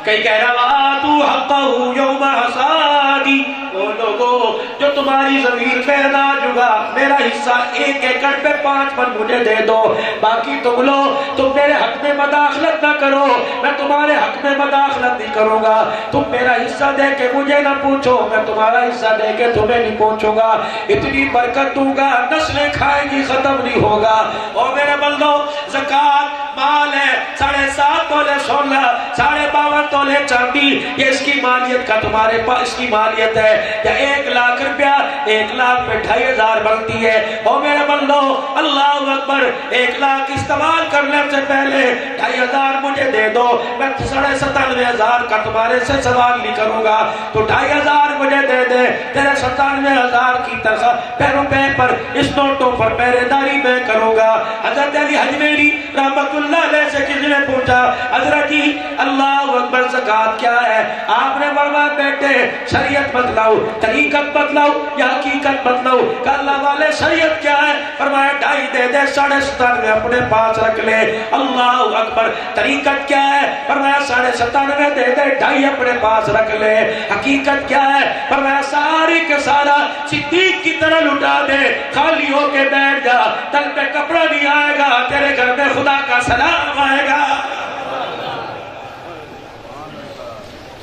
کئی کہہ رہا وَآتُوا حَقَّهُ يَوْمَ حَصَادِ، وہ لوگوں جو تمہاری زمین پہ اناج ہوگا میرا حصہ 1 ایکڑ پہ 5 من مجھے دے دو، باقی تم لو تم میرے حق میں مداخلت نہ کرو، میں تمہارے حق میں مداخلت نہیں کروں گا، تم میرا حصہ دے کے مجھے نہ پوچھو، میں تمہارا حصہ دے کے تمہیں نہیں پوچھوں گا، اتنی برکت دوں گا نسلیں کھائیں گی ختم نہیں ہوگا۔ اور میرے بندو زکوٰۃ مال ہے، 7.5 تولے سونا، 52 تولے چاندی، یہ اس کی مالیت کا تمہارے پاس اس کی مالیت ہے، یا 1 لاکھ روپیہ 1 لاکھ پہ 2,500 بنتی ہے۔ اور میرے بندو اللہ اکبر 1 لاکھ استعمال کرنے سے پہلے 2,500 مجھے دے دو، میں 97,500 کا تمہارے سے سوال نہیں کروں گا، تو 2,500 مجھے دے دے، تیرے 97,000 کی تنخواہ روپے پر اس نوٹوں پر پہرے داری میں کروں گا۔ حضرت علی حجویری رحمت اللہ علیہ سے کسی نے پوچھا حضرت جی اللہ اکبر زکوٰۃ کیا ہے؟ آپ نے فرمایا بیٹے شریعت بتلاؤ، طریقت بتلاؤ یا حقیقت بتلاؤ؟ کہ اللہ والے شریعت کیا ہے؟ فرمایا 2.5 دے دے، 97.5 اپنے پاس رکھ لے۔ اللہ اکبر طریقت کیا ہے؟ فرمایا 97.5 دے دے، 2.5 اپنے پاس رکھ لے۔ حقیقت کیا ہے؟ فرمایا ساری کے سارا صدیق کی طرح لٹا دے، خالی ہو کے بیٹھ جا، تن پہ کپڑا نہیں آئے گا، تیرے گھر میں خدا کا سلام آئے گا۔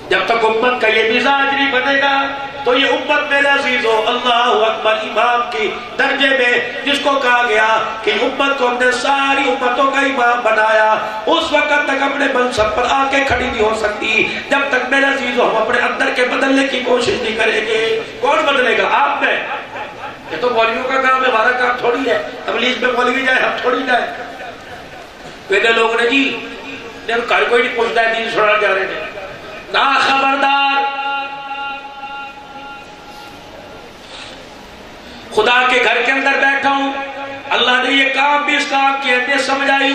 جب تک امت کا یہ مزاج نہیں بنے گا تو یہ امت میرے عزیزو، اللہ اکبر، امام کی درجے میں جس کو کہا گیا کہ امت کو ہم نے ساری امتوں کا امام بنایا، اس وقت تک اپنے منصب پر آ کے کھڑی نہیں ہو سکتی جب تک میرے عزیزو ہم اپنے اندر کے بدلنے کی کوشش نہیں کریں گے۔ کون بدلے گا؟ آپ میں۔ یہ تو مولویوں کا کام ہے، ہمارا کام تھوڑی ہے۔ تبلیغ میں مولوی جائے، ہم تھوڑی جائے۔ پہلے لوگوں نے جی گھر کوئی نہیں پوچھتا ہے، دین چھوڑا جا رہے ہیں۔ نا خبردار، خدا کے گھر کے اندر بیٹھا ہوں، اللہ نے یہ کام بھی اس کام کی اہمیت سمجھائی۔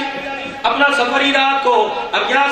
اپنا سفری رات کو اب یہاں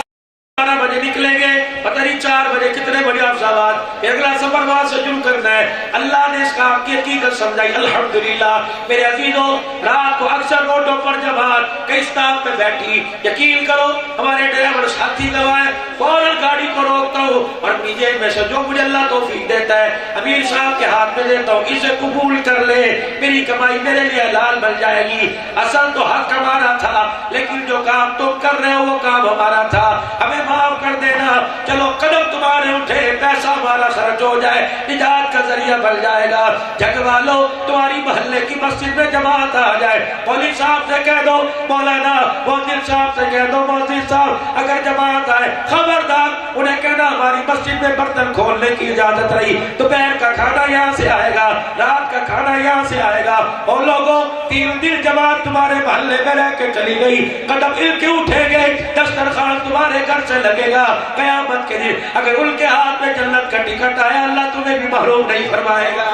12 بجے نکلیں گے، پتہ نہیں 4 بجے کتنے بجے افضلات، اگلا سفر وہاں سے شروع کرنا ہے۔ اللہ نے اس کام کی حقیقت سمجھائی۔ الحمدللہ میرے عزیزوں، رات کو اکثر روڈوں پر جماعت کئی اسٹاپ پہ بیٹھی، یقین کرو ہمارے ڈرائیور ساتھی گواہ، فوراً گاڑی کو روکتا ہوں اور نیچے میں سے جو مجھے اللہ توفیق دیتا ہے امیر صاحب کے ہاتھ میں دیتا ہوں، اسے قبول کر لے، میری کمائی میرے لیے حلال بن جائے گی۔ اصل تو حق ہمارا تھا، لیکن جو کام تم کر رہے ہو وہ کام ہمارا تھا، ہمیں معاف کر دینا۔ چلو قدم تمہارے اٹھے، پیسہ ہمارا خرچ ہو جائے، نجات کا ذریعہ بن جائے گا۔ جگ والو تمہاری محلے کی مسجد میں جماعت آ جائے، مولوی صاحب سے کہہ دو، مولانا مؤذن صاحب سے کہہ دو، مؤذن صاحب اگر جماعت آئے خبردار انہیں کہنا ہماری مسجد میں برتن کھولنے کی اجازت رہی، دوپہر کا کھانا یہاں سے آئے گا، رات کا کھانا یہاں سے آئے گا۔ اور لوگوں 3 دن جماعت تمہارے محلے میں رہ کے چلی گئی، قدم ان کے اٹھیں گے، دسترخوان تمہارے گھر سے لگے گا۔ قیامت کے دن اگر ان کے ہاتھ میں جنت کا ٹکٹ آیا، اللہ تمہیں بھی محروم نہیں فرمائے گا۔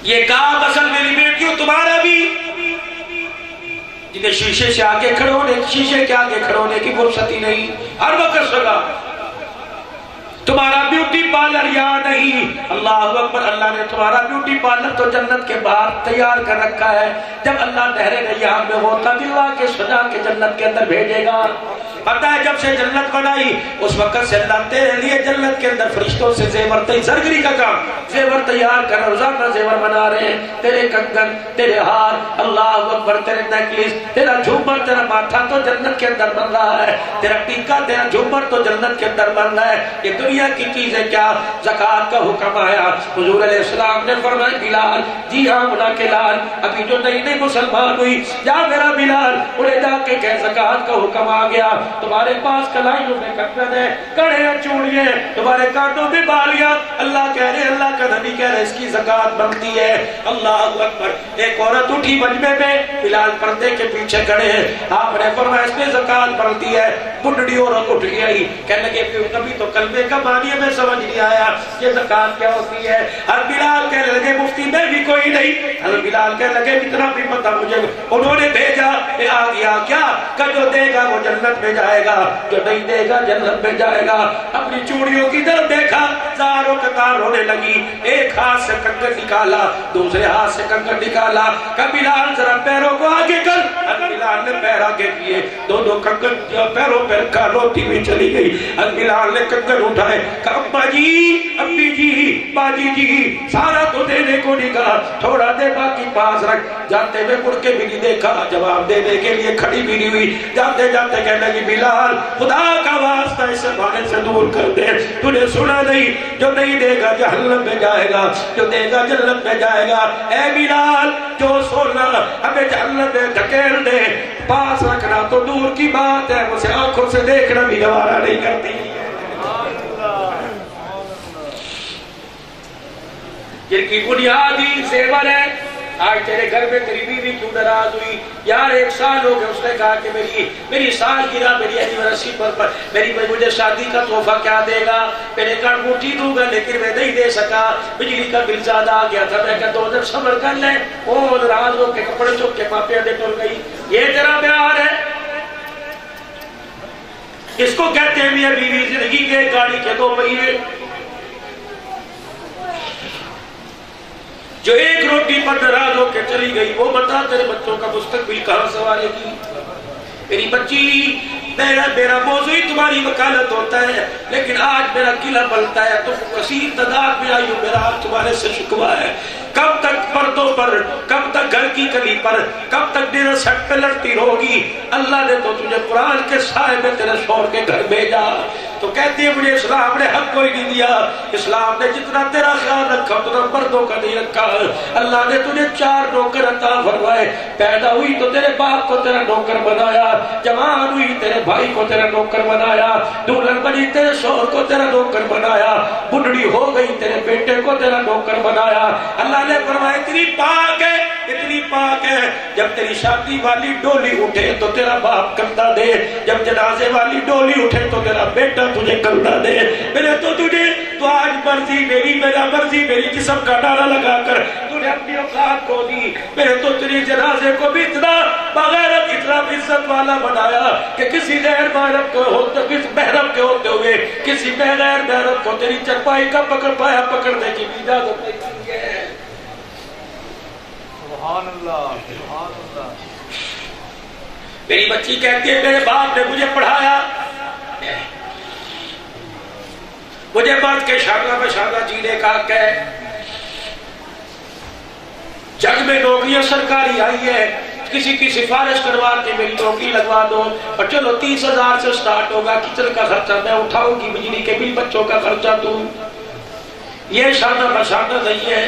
یہ کام اصل میری بیٹیوں تمہارا بھی، جنہیں شیشے سے آگے کھڑے ہونے، شیشے کے آگے کھڑے ہونے کی فرصت ہی نہیں، ہر وقت سگا تمہارا بیوٹی پارلر یہاں نہیں۔ اللہ اکبر، اللہ نے تمہارا بیوٹی پارلر تو جنت کے باہر تیار کر رکھا ہے۔ جب اللہ نہر ریحان میں ہوتا دلوا کے سجا کے جنت کے اندر بھیجے گا۔ پتہ ہے جب سے جنت بنائی اس وقت سے اللہ تیرے لیے جنت کے اندر فرشتوں سے زیور زرگری کا کام، زیور تیار کر، روزانہ زیور بنا رہے ہیں، تیرے کنگن، تیرے ہار، اللہ اکبر، تیرے نیکلیس، تیرا جھومر، تیرا ماتھا تو جنت کے اندر بن رہا ہے، تیرا ٹیکا، تیرا جھومر تو جنت کے اندر بن رہا ہے۔ یہ دنیا کی چیزیں کیا؟ زکوٰۃ کا حکم آیا، حضور علیہ السلام نے فرمایا بلال، جی ہاں منا کے لال، ابھی جو نئی نئی مسلمان ہوئی، جا میرا بلال انہیں جا کے کہ زکوٰۃ کا حکم آ گیا، تمہارے پاس کلائیوں میں کنگن ہے، کڑے ہیں، چوڑیاں، تمہارے کانوں میں بالیاں، اللہ کہہ رہے، اللہ کا نبی کہہ رہے اس کی زکوٰۃ بنتی ہے۔ اللہ اکبر، ایک عورت اٹھی مجمع میں، بلال پردے کے پیچھے کھڑے ہیں، آپ نے فرمایا اس میں زکوٰۃ بنتی ہے۔ بڈھڑی عورت اٹھ گئی، کہنے لگے کبھی تو کلمے کا معنی میں سمجھ نہیں آیا، یہ زکوٰۃ کیا ہوتی ہے؟ اور بلال کہنے لگے مفتی میں بھی کوئی نہیں، حضرت بلال کہنے لگے اتنا بھی پتہ مجھے، انہوں نے بھیجا کہ آ گیا کیا کہ جو دے گا وہ جنت میں جائے گا، جو نہیں دے گا جنت میں جائے گا۔ اپنی چوڑیوں کی طرف دیکھا، زاروں قطار ہونے لگی، ایک ہاتھ سے کنگن نکالا، دوسرے ہاتھ سے کنگن نکالا، کہ بلال ذرا پیروں کو آگے کر، اور بلال نے پیر آگے کیے، دونوں کنگن پیروں پہ رکھا، روتی بھی چلی گئی۔ اور بلال نے کنگن اٹھائے، کہ ابا جی، ابی جی، باجی جی، سارا تو دینے کو نہیں کہا، تھوڑا دے باقی پاس رکھ۔ جاتے ہوئے مڑ کے بھی نہیں دیکھا، جواب دینے کے لیے کھڑی بھی نہیں ہوئی، جاتے جاتے کہنے لگی بلال خدا کا واسطہ اس بارے سے دور کر دے، تو نے سنا نہیں، جو نہیں دے گا جہنم میں جائے گا، جو دے گا جنت میں جائے گا۔ اے بلال، جو سونا ہمیں جہنم میں دھکیل دے، پاس رکھنا تو دور کی بات ہے، اسے آنکھوں سے دیکھنا بھی گوارا نہیں کرتی۔ جن کی بنیادی زیور ہے، آج تیرے گھر میں تیری بیوی کیوں ناراض ہوئی؟ یار 1 سال ہو گیا، اس نے کہا کہ میری سالگرہ، میری اینیورسری پر مجھے شادی کا تحفہ کیا دے گا؟ میں نے کہا انگوٹھی دوں گا، لیکن میں نہیں دے سکا، بجلی کا بل زیادہ آ گیا تھا۔ میں کہا 2 دن صبر کر لیں۔ وہ ناراض ہو کے کپڑے چک کے ماں پیادے ٹر گئی۔ یہ تیرا پیار ہے؟ اس کو کہتے ہیں میاں بیوی زندگی کے گاڑی کے 2 پہیے۔ جو ایک روٹی پر ناراض ہو کے چلی گئی، وہ بتا تیرے بچوں کا مستقبل کہاں سنوارے گی؟ میری بچی میرا موضوع ہی تمہاری وکالت ہوتا ہے، لیکن آج میرا قلعہ بلتا ہے، تم کثیر تعداد میں آئی ہو، میرا آج تمہارے سے شکوہ ہے۔ کب تک پردوں پر، کب تک گھر کی کلی پر، کب تک ڈنر سیٹ پہ لڑتی رہوگی؟ اللہ نے تو تجھے قرآن کے سائے میں تیرے شوہر کے گھر بھیجا، تو کہتی ہے مجھے اسلام نے حق کوئی نہیں دیا، اسلام نے جتنا تیرا خیال رکھا اتنا مردوں کا نہیں رکھا۔ اللہ نے تجھے 4 نوکر عطا فرمائے، پیدا ہوئی تو تیرے باپ کو تیرا نوکر بنایا، جوان ہوئی تیرے بھائی کو تیرا نوکر بنایا، دلہن بنی تیرے شوہر کو تیرا نوکر بنایا، بڑھڑی ہو گئی تیرے بیٹے کو تیرا نوکر بنایا۔ اللہ نے فرمایا اتنی پاک ہے، اتنی پاک ہے، جب تیری شادی والی ڈولی اٹھے تو تیرا باپ کندھا دے، جب جنازے والی ڈولی اٹھے تو تیرا بیٹا تجھے کندھا دے۔ میں نے تو تجھے تو آج مرضی میری، میرا مرضی میری جسم کا نعرہ لگا کر تو نے اپنی اوقات کو دی۔ میں نے تو تیری جنازے کو بھی اتنا بغیرت، اتنا عزت والا بنایا کہ کسی غیر محرم کے ہوتے، کسی محرم کے ہوتے ہوئے کسی بغیر محرم کو تیری چرپائی کا پکڑ پایا پکڑنے کی بھی اجازت نہیں دی ہے۔ سبحان اللہ، سبحان اللہ۔ میری بچی کہتی ہے میرے باپ نے مجھے پڑھایا، مجھے مرد کے شانہ بشانہ جینے کا حق ہے۔ جگ میں نوکریاں سرکاری آئی ہے، کسی کی سفارش کروا کے میری نوکری لگوا دو، اور چلو 30,000 سے سٹارٹ ہوگا، کچن کا خرچہ میں اٹھاؤں گی، بجلی کے بل بچوں کا خرچہ دوں۔ یہ شانہ بشانہ نہیں ہے۔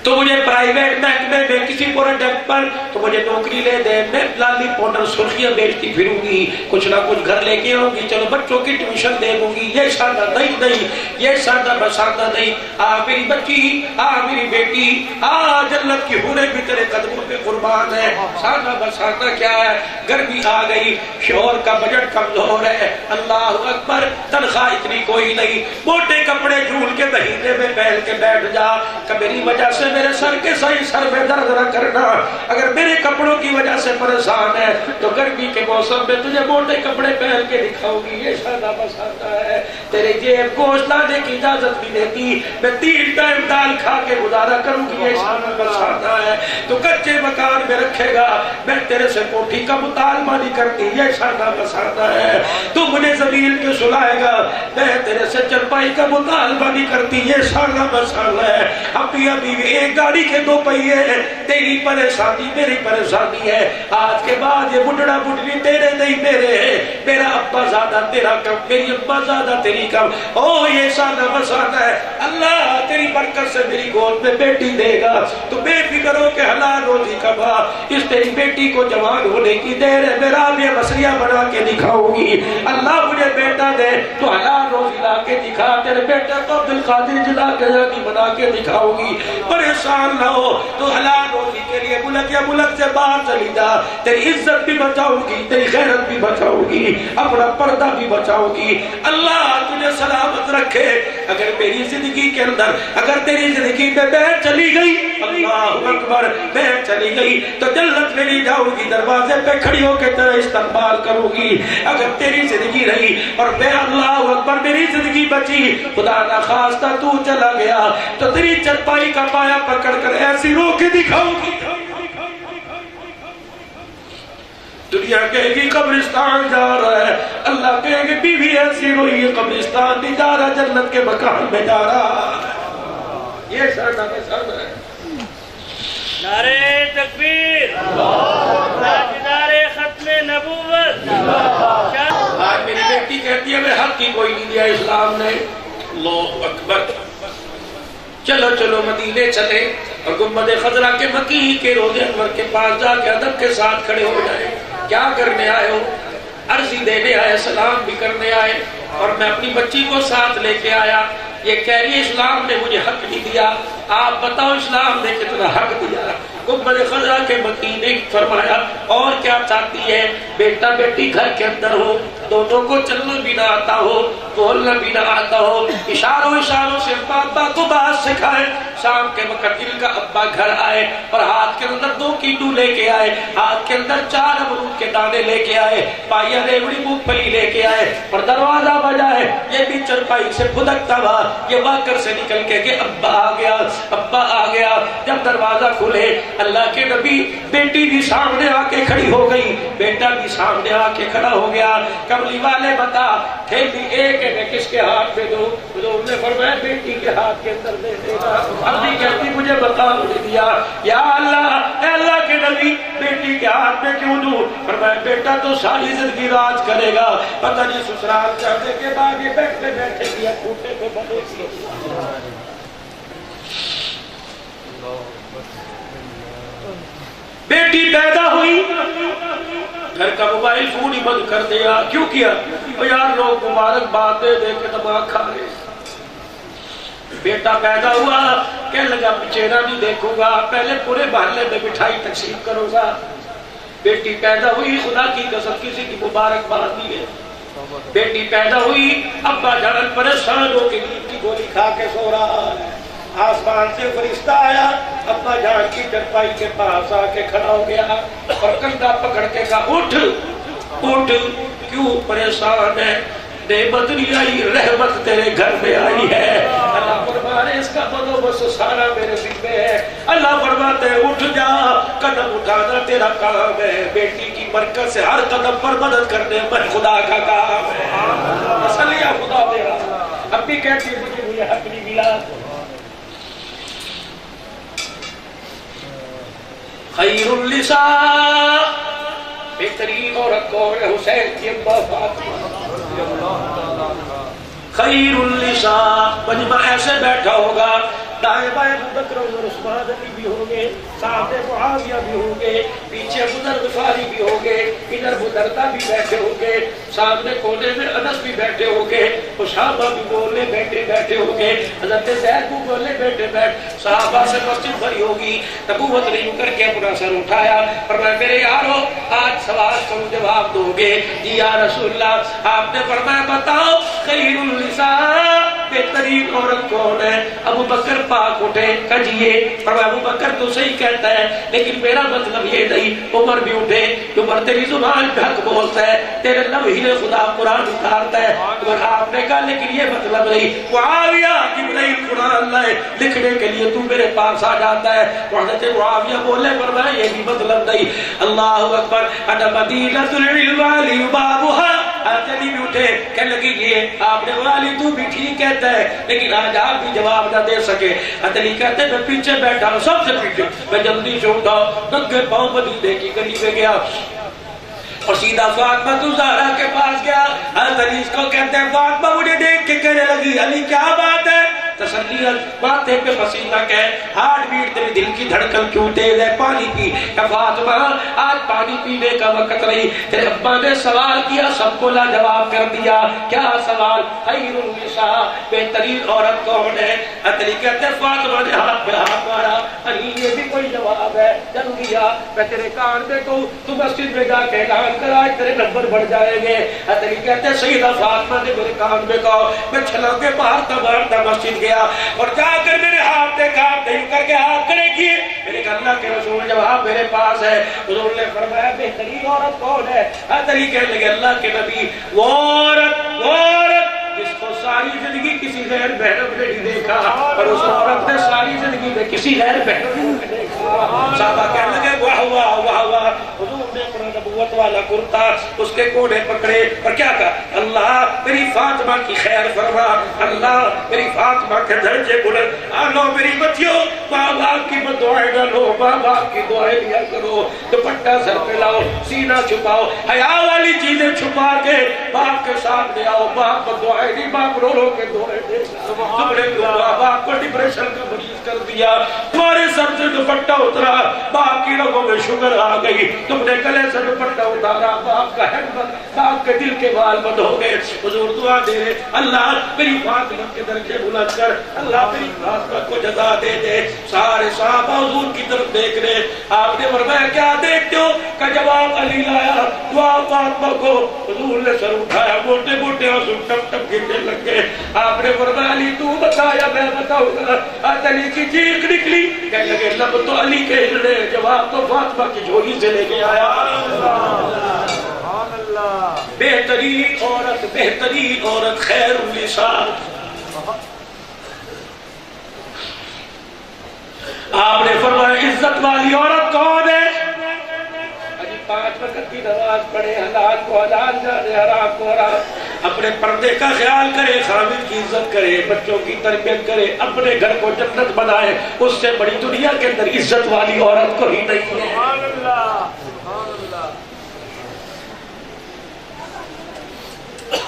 تو مجھے پرائیویٹ محکمے میں کسی پروجیکٹ پر تو مجھے نوکری لے دے، میں لالی پاؤڈر سرخیاں بیچتی پھروں گی، کچھ نہ کچھ گھر لے کے آؤں گی، چلو بچوں کی ٹیوشن دے دوں گی۔ یہ شانہ نہیں، نہیں، یہ شانہ بشانہ نہیں۔ آ میری بچی، آ میری بیٹی، آ جنت کی حوریں بھی تیرے قدموں پہ قربان ہے۔ شانہ بشانہ کیا ہے؟ گرمی آ گئی، شوہر کا بجٹ کمزور ہے، اللہ اکبر، تنخواہ اتنی کوئی نہیں، موٹے کپڑے جھول کے مہینے میں پہن کے بیٹھ جا کہ میری وجہ سے میرے سر کے صحیح سر میں درد نہ کرنا۔ اگر میرے کپڑوں کی وجہ سے پریشان ہے تو گرمی کے موسم میں تجھے موٹے کپڑے پہن کے دکھاؤں گی۔ یہ شانہ بشانہ ہے۔ تیرے جیب گوشت لانے کی اجازت بھی دیتی، میں 3 ٹائم دال کھا کے گزارا کروں گی۔ یہ شانہ بشانہ ہے۔ تو کچے مکان میں رکھے گا، میں تیرے سے کوٹھی کا مطالبہ نہیں کرتی۔ یہ شانہ بشانہ ہے۔ تو مجھے زمین پہ سلائے گا، میں تیرے سے چرپائی کا مطالبہ نہیں کرتی۔ یہ شانہ بشانہ ہے۔ ابھی ایک گاڑی کے 2 پہیے، تیری پریشانی میری پریشانی ہے۔ آج کے بعد یہ بڑھڑا بڑھڑی تیرے نہیں میرے ہے، میرا ابا زیادہ تیرا کم، میری ابا زیادہ تیری کم۔ او یہ شانہ بشانہ ہے۔ اللہ تیری برکت سے میری گود میں بیٹی دے گا، تو بے فکر ہو کہ حلال روزی کما۔ اس تیری بیٹی کو جوان ہونے کی دیر ہے، میرا بھی مسریہ بنا کے دکھاؤں گی۔ اللہ مجھے بیٹا دے تو حلال روزی لا کے دکھا، تیرے بیٹا کو عبدالقادر جلا کے بنا کے دکھاؤں گی۔ پریشان نہ ہو تو حلال روزی کے لیے ملک یا ملک سے باہر چلی جا، تیری عزت بھی بچاؤ گی، تیری غیرت بھی بچاؤ گی، اپنا پردہ بھی بچاؤ گی۔ اللہ تجھے سلامت رکھے۔ اگر میری زندگی کے اندر، اگر تیری زندگی میں بہر چلی گئی، اللہ اکبر، بہر چلی گئی تو جنت میں نہیں جاؤں گی، دروازے پہ کھڑی ہو کے تیرا استقبال کروں گی۔ اگر تیری زندگی رہی اور میں اللہ اکبر میری زندگی بچی، خدا نہ خواستہ تو چلا گیا تو تیری چرپائی کا پایا پکڑ کر ایسی رو کے دکھاؤں گی۔ دنیا کہے گی قبرستان جا رہا ہے، اللہ کہے گی بیوی ایسی روئی قبرستان نہیں جا رہا، جنت کے مکان میں جا رہا۔ یہ شانہ بشانہ ہے۔ نعرہ تکبیر، تاجدار ختم نبوت۔ آج میری بیٹی کہتی ہے میں حق کی کوئی نہیں دیا اسلام نے۔ اللہ اکبر۔ چلو چلو مدینے چلے اور گنبد خضرا کے مکی کے روضے انور کے پاس جا کے ادب کے ساتھ کھڑے ہو جائے۔ کیا کرنے آئے ہو؟ عرضی دینے آئے، سلام بھی کرنے آئے، اور میں اپنی بچی کو ساتھ لے کے آیا۔ یہ کہہ رہی ہے اسلام نے مجھے حق نہیں دیا، آپ بتاؤ اسلام نے کتنا حق دیا۔ گنبد خضرا کے مکی نے فرمایا اور کیا چاہتی ہے؟ بیٹا بیٹی گھر کے اندر ہو، دونوں کو چلنا بھی نہ آتا ہو، بولنا بھی نہ آتا ہو، اشاروں سے ابا کو بات سکھائے۔ شام کے وقت ان کا ابا گھر آئے اور ہاتھ کے اندر 2 کیٹو لے کے آئے، ہاتھ کے اندر 4 امرود کے دانے لے کے آئے، پائیا ریوڑی مونگ پھلی لے کے آئے اور دروازہ بجائے۔ یہ بھی چرپائی سے پھدکتا ہوا یہ واکر سے نکل کے کہ ابا آ گیا، ابا آ گیا۔ جب دروازہ کھلے اللہ کے نبی، بیٹی بھی سامنے آ کے کھڑی ہو گئی، بیٹا بھی سامنے آ کے کھڑا ہو گیا۔ کملی والے بتا تھیلی ایک ہے کس کے ہاتھ میں دوں؟ حضور نے فرمایا بیٹی کے ہاتھ کے اندر دے دینا۔ اب بھی کہتی مجھے بتا مجھے دیا، یا اللہ اے اللہ کے نبی بیٹی کے ہاتھ میں کیوں دوں؟ فرمایا بیٹا تو ساری زندگی راج کرے گا، پتہ نہیں سسرال جانے کے بعد یہ بیٹھے بیٹھے دیا کھوٹے پہ بنے گی۔ بیٹی پیدا ہوئی، گھر کا موبائل فون ہی بند کر دیا۔ کیوں کیا؟ یار لوگ مبارک بات دے دے کے دماغ کھا رہے۔ بیٹا پیدا ہوا، کہنے لگا چہرہ نہیں دیکھوں گا، پہلے پورے محلے میں مٹھائی تقسیم کروں گا۔ بیٹی پیدا ہوئی، خدا کی قسم کسی کی مبارک بات نہیں ہے۔ بیٹی پیدا ہوئی، ابا جان پریشان ہو کے نیند کی گولی کھا کے سو رہا ہے۔ آسمان سے فرشتہ آیا، ابا جان کی چرپائی کے پاس آ کے کھڑا ہو گیا اور کندھا پکڑ کے کہا اٹھ اٹھ، کیوں پریشان ہے؟ نعمت نہیں آئی، رحمت تیرے گھر میں آئی ہے۔ اللہ فرمانے اس کا بندوبست سارا میرے ذمہ ہے۔ اللہ فرماتے اٹھ جا، قدم اٹھانا تیرا کام ہے، بیٹی کی برکت سے ہر قدم پر مدد کرنے میں خدا کا کام ہے۔ مسئلہ خدا میرا، اب بھی کہتی مجھے حق نہیں ملا۔ خیر النساء، بہترین عورت کون ہے؟ حسین کی اماں فاطمہ۔ خیر النساء، مجمع ایسے بیٹھا ہوگا، دائیں بائیں ابو بکر اور عثمان علی بھی ہوں گے، سامنے معاویہ بھی ہوں گے، پیچھے ابو ذر غفاری بھی ہوں گے، ادھر ابو دردہ بھی بیٹھے ہوں گے، سامنے کونے میں انس بھی بیٹھے ہوں گے، صحابہ بھی بولنے بیٹھے ہوں گے، حضرت زید بھی بولنے بیٹھے، صحابہ سے مسجد بھری ہوگی۔ نبوت نہیں کر کے اپنا سر اٹھایا فرمایا میرے یارو آج سوال کروں جواب دو گے؟ جی یا رسول اللہ۔ آپ نے فرمایا بتاؤ خیر النساء، بہترین عورت کون ہے؟ ابو بکر پاک اٹھے، کجیے فرمایا ابو بکر تو صحیح کہتا ہے، لیکن میرا مطلب یہ نہیں۔ عمر بھی اٹھے، عمر تیری زبان پہ حق بولتا ہے، تیرے لب ہی نے خدا قرآن اتارتا ہے۔ عمر آپ نے کہا لیکن یہ مطلب نہیں، معاویہ جبرائیل قرآن لائے لکھنے کے لیے تو میرے پاس آ جاتا ہے۔ حضرت معاویہ بولے فرمایا یہ بھی مطلب نہیں۔ اللہ اکبر، انا مدینۃ العلم والی بابها۔ علی بھی اٹھے، کہنے لگی یہ آپ نے والی تو بھی ٹھیک کہتا ہے، لیکن آج آپ بھی جواب نہ دے سکے۔ علی کہتے میں پیچھے بیٹھا ہوں، سب سے پیچھے، میں جلدی سے اٹھا، ننگے پاؤں مدینے کی گلی میں گیا اور سیدھا فاطمہ الزہرا کے پاس گیا۔ علی اس کو کہتے ہیں فاطمہ مجھے دیکھ کے کہنے لگی علی کیا بات ہے؟ تسلی باتیں پہ پسینہ کہے، ہارٹ بیٹ تیرے دل کی دھڑکن کیوں تیز ہے؟ پانی پی۔ کہ فاطمہ آج پانی پینے کا وقت نہیں، تیرے ابا نے سوال کیا سب کو لاجواب کر دیا۔ کیا سوال؟ خیر النساء، بہترین عورت کون ہے؟ علی کہتے ہیں فاطمہ نے ہاتھ پہ ہاتھ مارا، علی یہ بھی کوئی جواب ہے؟ چل گیا، میں تیرے کان میں کہوں تو مسجد میں جا کے اعلان کر آج تیرے نمبر بڑھ جائیں گے۔ علی کہتے ہیں سیدہ فاطمہ نے میرے کان میں کہا، میں چھلانگے مارتا مسجد گیا اور جا کر میرے ہاتھ دیکھا، نہیں کر کے ہاتھ کھڑے کیے، میرے کہا اللہ کے رسول جواب میرے پاس ہے۔ حضور نے فرمایا بہترین عورت کون ہے؟ علی کہنے لگے اللہ کے نبی وہ عورت جس کو ساری زندگی کسی غیر محرم نے نہیں دیکھا اور اس عورت نے ساری زندگی میں کسی غیر محرم نے دیکھا۔ صحابہ کہنے لگے واہ واہ واہ واہ۔ حضور نے اپنا نبوت والا کرتا اس کے کوڑے پکڑے اور کیا کہا؟ اللہ میری فاطمہ کی خیر فرما، اللہ میری فاطمہ کے درجے بلند آلو، میری بچیوں ماں باپ کی دعائیں نہ لو، ماں باپ کی دعائیں لیا کرو، دوپٹہ سر پہ لاؤ، سینہ چھپاؤ، حیا والی چیزیں چھپا کے باپ کے سامنے آؤ، باپ کو دعائیں نہیں، باپ رو رو کے دعائیں دے۔ تم نے باپ کو ڈپریشن کا مریض کر دیا۔ دیا, تمہارے سر سے دوپٹہ اترا, باپ کی رگوں میں شگر آ گئی, تم نے گلے سے دوپٹہ اتارا, باپ کا باپ کے دل کے بال بند ہو گئے. حضور دعا دے رہے, اللہ میری فاطمہ کے درجے بلند کر, اللہ میری فاطمہ کو جزا دے دے. سارے صحابہ حضور کی طرف دیکھ رہے. آپ نے فرمایا کیا دیکھتے ہو؟ کہ جواب علی لایا, دعا فاطمہ کو. حضور نے سر اٹھایا, موٹے موٹے آنسو ٹپ ٹپ گرنے لگ گئے. آپ نے فرمایا علی تو بتا یا میں بتاؤں گا؟ علی کی چیخ نکلی, کہنے لگے لب تو علی کے ہلنے, جواب تو فاطمہ کی جھولی سے لے کے آیا. بہترین عورت خیر النساء. آپ نے فرمایا عزت والی عورت کون ہے؟ 5 وقت کی نماز پڑھے, حلال کو حلال جانے, حرام کو حرام, اپنے پردے کا خیال کرے, خاوند کی عزت کرے, بچوں کی تربیت کرے, اپنے گھر کو جنت بنائے. اس سے بڑی دنیا کے اندر عزت والی عورت کو ہی نہیں ہے. سبحان اللہ, سبحان اللہ.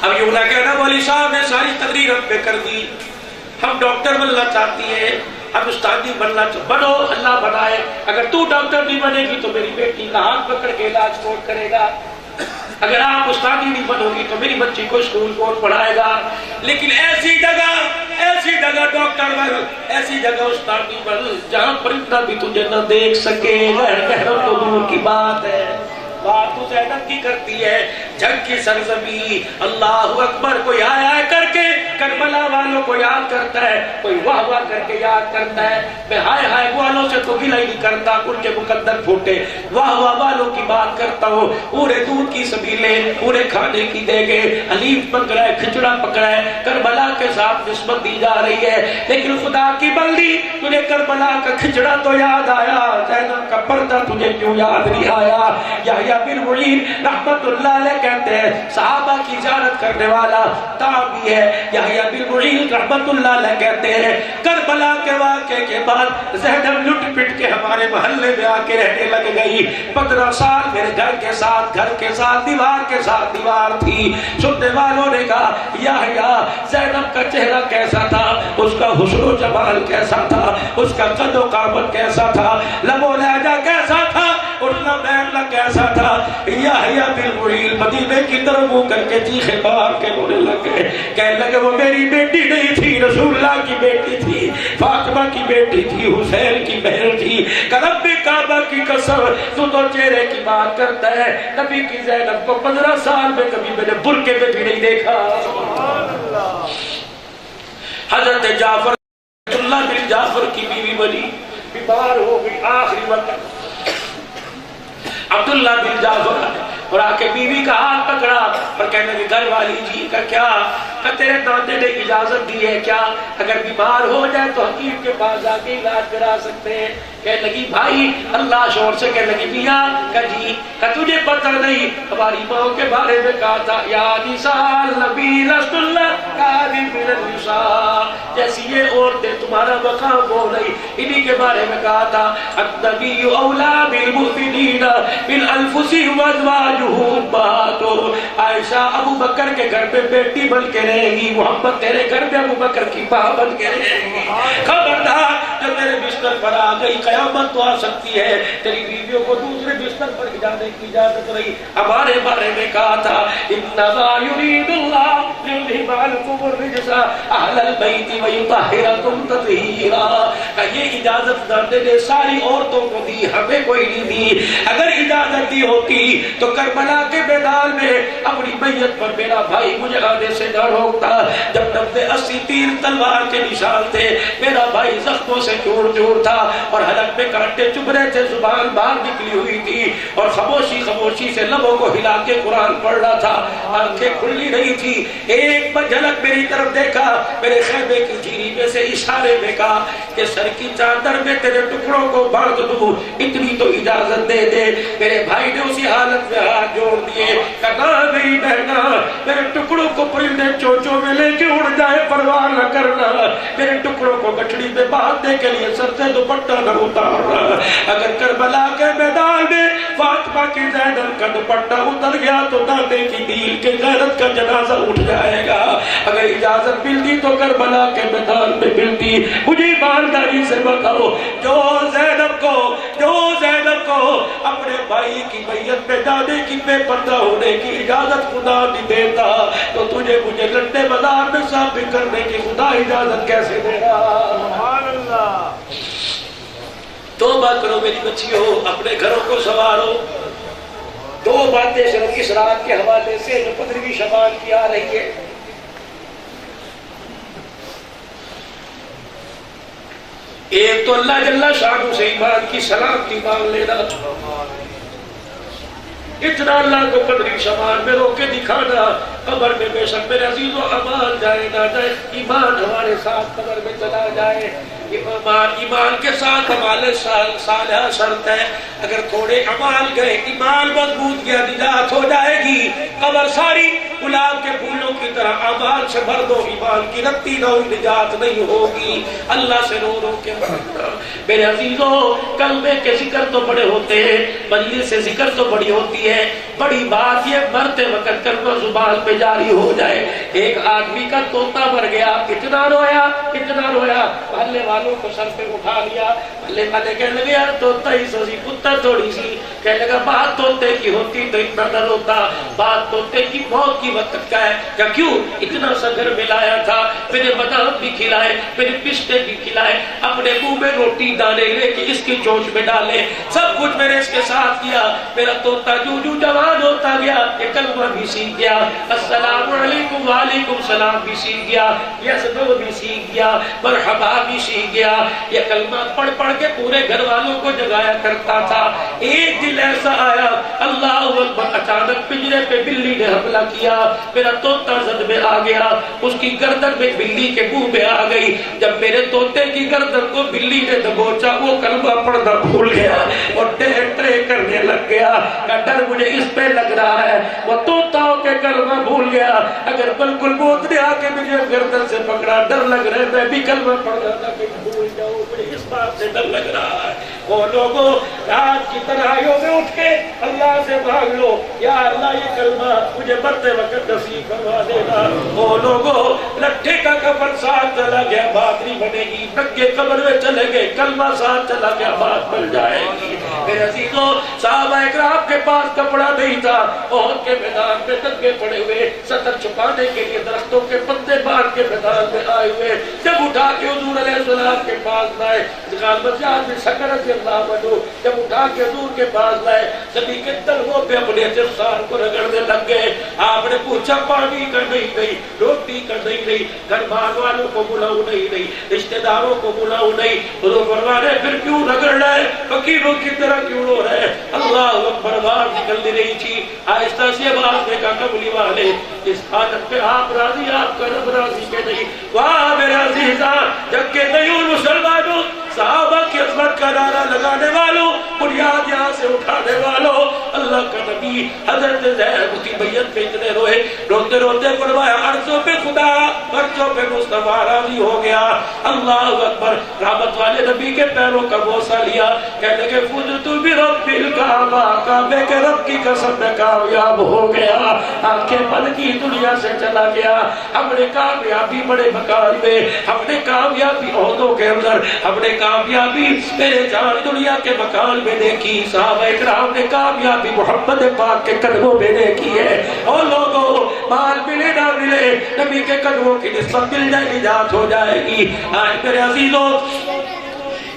اب یہ بلا کہنا مولوی صاحب نے ساری تقریر ہم پہ کر دی, ہم ڈاکٹر بننا چاہتی ہیں, ہم استادی بننا چاہتے, بنو, اللہ بنائے. اگر تو ڈاکٹر نہیں بنے گی تو میری بیٹی کا ہاتھ پکڑ کے علاج کون کرے گا؟ اگر آپ استادی نہیں بنو گی تو میری بچی کو اسکول کون پڑھائے گا؟ لیکن ایسی جگہ ڈاکٹر بن, ایسی جگہ استادی بن جہاں پرندہ بھی تجھے نہ دیکھ سکے. محرم تو دور کی بات ہے, بات تو زینب کی کرتی ہے. جنگ کی سرزمین, اللہ اکبر, کوئی آیا کر کے کربلا والوں کو یاد کرتا ہے, کوئی واہ واہ کر کے یاد کرتا ہے. میں ہائے ہائے والوں سے تو گلہ ہی نہیں کرتا, ان کے مقدر پھوٹے, واہ واہ والوں کی بات کرتا ہوں. پورے دودھ کی سبیلیں, پورے کھانے کی دیگے, حلیب پک رہا ہے, کھچڑا پک رہا ہے, کربلا کے ساتھ نسبت دی جا رہی ہے. لیکن خدا کی بندی, تجھے کربلا کا کھچڑا تو یاد آیا, زینب کا پردہ تجھے کیوں یاد نہیں آیا؟ یحییٰ بن معین رحمت اللہ علیہ کہتے ہیں صحابہ کی زیارت کرنے والا تابعی ہے. یحییٰ بن معین رحمت اللہ علیہ کہتے ہیں کربلا کے واقعے کے بعد زینب لٹ پٹ کے ہمارے محلے میں آ کے رہنے لگ گئی. 15 سال میرے گھر کے ساتھ دیوار کے ساتھ دیوار تھی. سننے والوں نے کہا یحییٰ زینب کا چہرہ کیسا تھا, اس کا حسن و جمال کیسا تھا, اس کا قد و قامت کیسا تھا, لب و لہجہ کیسا تھا, اٹھنا بیٹھنا کیسا تھا. یحییٰ بن معین مدینے کی طرف منہ کر کے چیخے مار کے رونے لگے, کہنے لگے وہ میری بیٹی نہیں تھی, رسول اللہ کی بیٹی تھی, فاطمہ کی بیٹی تھی, حسین کی بہن تھی. رب کعبہ کی قسم, تو چہرے کی بات کرتا ہے, نبی کی زینب کو 15 سال میں کبھی میں نے برقعے میں بھی نہیں دیکھا. حضرت جعفر اللہ بن جعفر کی بیوی بنی, بیمار ہو گئی آخری وقت. عبداللہ بن جعفر اور آ کے بیوی کا ہاتھ پکڑا اور کہنے لگے گھر والی جی کا کیا, کہ تیرے دادے نے اجازت دی ہے کیا, اگر بیمار ہو جائے تو حکیم کے پاس آ کے علاج کرا سکتے ہیں. کہنے لگی بھائی اللہ شور سے, کہنے لگی میاں کہ جی, کہ تجھے پتہ نہیں ہماری ماں کے بارے میں کہا تھا یا نساء النبی لست القاذب من النساء, جیسی یہ عورتیں تمہارا مقام ہو نہیں, انہی کے بارے میں کہا تھا النبی اولا بالمؤمنین من انفسہم وازواجہ امہاتہم. عائشہ ابو بکر کے گھر پہ بیٹی بن کے رہے گی, محمد تیرے گھر پہ ابو بکر کی ماں بن کے رہے گی. خبردار جو تیرے بستر پر آ گئی قیامت تو آ سکتی ہے, تیری بیویوں کو دوسرے بستر پر جانے کی اجازت نہیں. ہمارے بارے میں کہا تھا انما یرید اللہ لیذھب عنکم الرجس اہل البیت ویطہرکم تطہیرا. یہ اجازت دانے نے ساری عورتوں کو دی, ہمیں کوئی نہیں دی. اگر اجازت دی ہوتی تو کربلا کے میدان میں اپنی میت پر میرا بھائی مجھے آنے سے نہ روکتا. جب 90-80 تیر تلوار کے نشان تھے, میرا بھائی زخموں سے چور چور تھا اور حلق میں کانٹے چبھ رہے تھے, زبان باہر نکلی ہوئی تھی اور خاموشی سے لبوں کو ہلا کے قرآن پڑھ رہا تھا, آنکھیں کھلی رہی تھی. ایک جھلک میری طرف دیکھا, میرے خیمے کی جھیری میں سے اشارے میں کہا کہ سر کی چادر میں تیرے ٹکڑوں کو باندھ دوں, اتنی تو اجازت دے دے. میرے بھائی نے اسی حالت میں ہاتھ جوڑ دیے, کہا میری بہنا میرے ٹکڑوں کو پرندے چوچوں میں لے کے اڑ جائے پرواہ نہ کرنا, میرے ٹکڑوں کو گٹھڑی میں باندھ دے کے لیے سر سے دوپٹہ نہ اتارنا. اگر کربلا کے میدان میں فاطمہ کی زینب کا دوپٹہ اتر گیا تو دادے کی دیل کے غیرت کا جنازہ اٹھ جائے گا. اگر اجازت ملتی تو کربلا کے میدان میں ملتی. مجھے ایمانداری سے بتاؤ جو زینب کو اپنے بھائی کی میت میں دادے کی بے پردہ ہونے کی اجازت خدا نہیں دیتا تو تجھے مجھے لٹے بازار میں شاپنگ کرنے کی خدا اجازت کیسے دے گا؟ سبحان اللہ. توبہ کرو میری بچیوں، اپنے گھروں کو سنوارو. دو باتیں صرف اس رات کے حوالے سے جو 15ویں شعبان کی آ رہی ہے. ایک تو اللہ جل شانہ سے ایمان کی سلامتی مانگ لینا، اتنا اللہ کو 15ویں شعبان میں رو کے دکھانا. قبر میں بے شک میرے عزیز و امان جائے نہ جائے، ایمان ہمارے ساتھ قبر میں چلا جائے. ایمان کے ساتھ عمال صالحہ شرط ہے. اگر تھوڑے عمال گئے، ایمان مضبوط گیا، نجات ہو جائے گی. قبر ساری گلاب کے پھولوں کی طرح اعمال سے بھر دو، ایمان کی رتی نہ ہوئی، نجات نہیں ہوگی. اللہ سے رو رو کے مانگنا. میرے عزیزوں، کلمے کے ذکر تو بڑے ہوتے ہیں، مجلس سے ذکر تو بڑی ہوتی ہے. بڑی بات یہ مرتے وقت کلمہ زبان پہ جاری ہو جائے. ایک آدمی کا طوطا مر گیا، اتنا رویا محلے والوں کو سر پہ اٹھا لیا. محلے والے کہنے لگے یار طوطا ہی سوزی پتر تھوڑی سی. کہنے لگا بات طوطے کی ہوتی تو اتنا نہ روتا، بات طوطے کی موت کی وقت کا ہے. کیا کیوں اتنا سا گھر میں لایا تھا، میرے بادام بھی کھلائے، میرے پستے بھی کھلائے، اپنے منہ میں روٹی دانے لے کے اس کی چونچ میں ڈالے، سب کچھ میں نے اس کے ساتھ کیا. میرا طوطا جو جوان ہوتا گیا، یہ کلمہ بھی سیکھ گیا، السلام علیکم وعلیکم السلام بھی سیکھ گیا، یسدو بھی سیکھ گیا، مرحبا بھی سیکھ گیا. یہ کلمہ پڑھ پڑھ کے پورے گھر والوں کو جگایا کرتا تھا. ایک دن ایسا آیا، اللہ اکبر، اچانک پنجرے پہ بلی نے حملہ کیا. میرا طوطا زد میں آ گیا، اس کی گردن میں بلی کے منہ میں آ گئی. جب میرے طوطے کی گردن کو بلی نے دبوچا، وہ کلمہ پڑھنا بھول گیا اور ٹے کرنے لگ گیا. کا ڈر مجھے اس پہ لگ رہا ہے، وہ طوطا کے کلمہ بھول گیا. اگر بالکل موت نے آ کے مجھے گردن سے پکڑا، ڈر لگ رہا ہے میں بھی کلمہ پڑھنا تھا کہ بھول جاؤں. مجھے اس بات سے ڈر لگ رہا ہے. وہ لوگوں رات کی تنہائیوں میں اٹھ کے اللہ سے مانگ لو، یا اللہ یہ کلمہ مجھے مرتے وقت نصیب کروا دینا. وہ لوگوں لٹھے کا کفن ساتھ چلا گیا، بات نہیں بنے گی. ننگے قبر میں چلے گئے، کلمہ ساتھ چلا گیا، بات بن جائے گی. میرے عزیزوں، صحابہ اکرام کے پاس کپڑا نہیں تھا، احد کے میدان میں ننگے پڑے ہوئے، سطر چھپانے کے لیے درختوں کے پتے باندھ کے میدان میں آئے ہوئے. جب اٹھا کے حضور علیہ السلام کے پاس لائے، جب اٹھا کے حضور کے پاس لائے، نبی کے تلووں پہ اپنے جسار کو رگڑنے لگ گئے. آپ نے پوچھا پانی کا نہیں، روٹی کا نہیں، گھر بار والوں کو بلاؤ نہیں، رشتہ داروں کو بلاؤ نہیں. حضور فرمانے پھر کیوں رگڑ رہے، فقیروں کی طرح کیوں رو رہے؟ اللہ اکبر. آواز نکل رہی تھی، آہستہ سے آواز نے کہا کملی والے، اس حالت پہ آپ راضی، آپ کا رب راضی کہ نہیں؟ واہ میرے عزیزاں، جگ کے نہیں مسلمانوں، صحابہ کی عظمت کا نعرہ لگانے والوں، بنیاد یہاں سے اٹھانے والوں، اللہ کا نبی حضرت زینب کی بیعت پہ اتنے روئے، روتے روتے فرمایا عرضوں پہ خدا، عرضوں پہ مصطفیٰ راضی ہو گیا. اللہ اکبر. رحمت والے نبی کے پیروں کا بوسہ لیا، کہنے لگے فزت برب الکعبہ، کعبے کے رب کی قسم میں کامیاب ہو گیا، آنکھیں بند کی دنیا سے چلا گیا. ہم نے کامیابی بڑے مکان میں، ہم نے کامیابی عہدوں کے اندر، ہم نے کامیابی میرے جان دنیا کے مکان میں دیکھی. صحابہ اکرام نے کامیابی محمد پاک کے قدموں میں دیکھی ہے. اور لوگوں مال ملے نہ ملے، نبی کے قدموں کی نسبت مل جائے، نجات ہو جائے گی. آج میرے عزیزوں،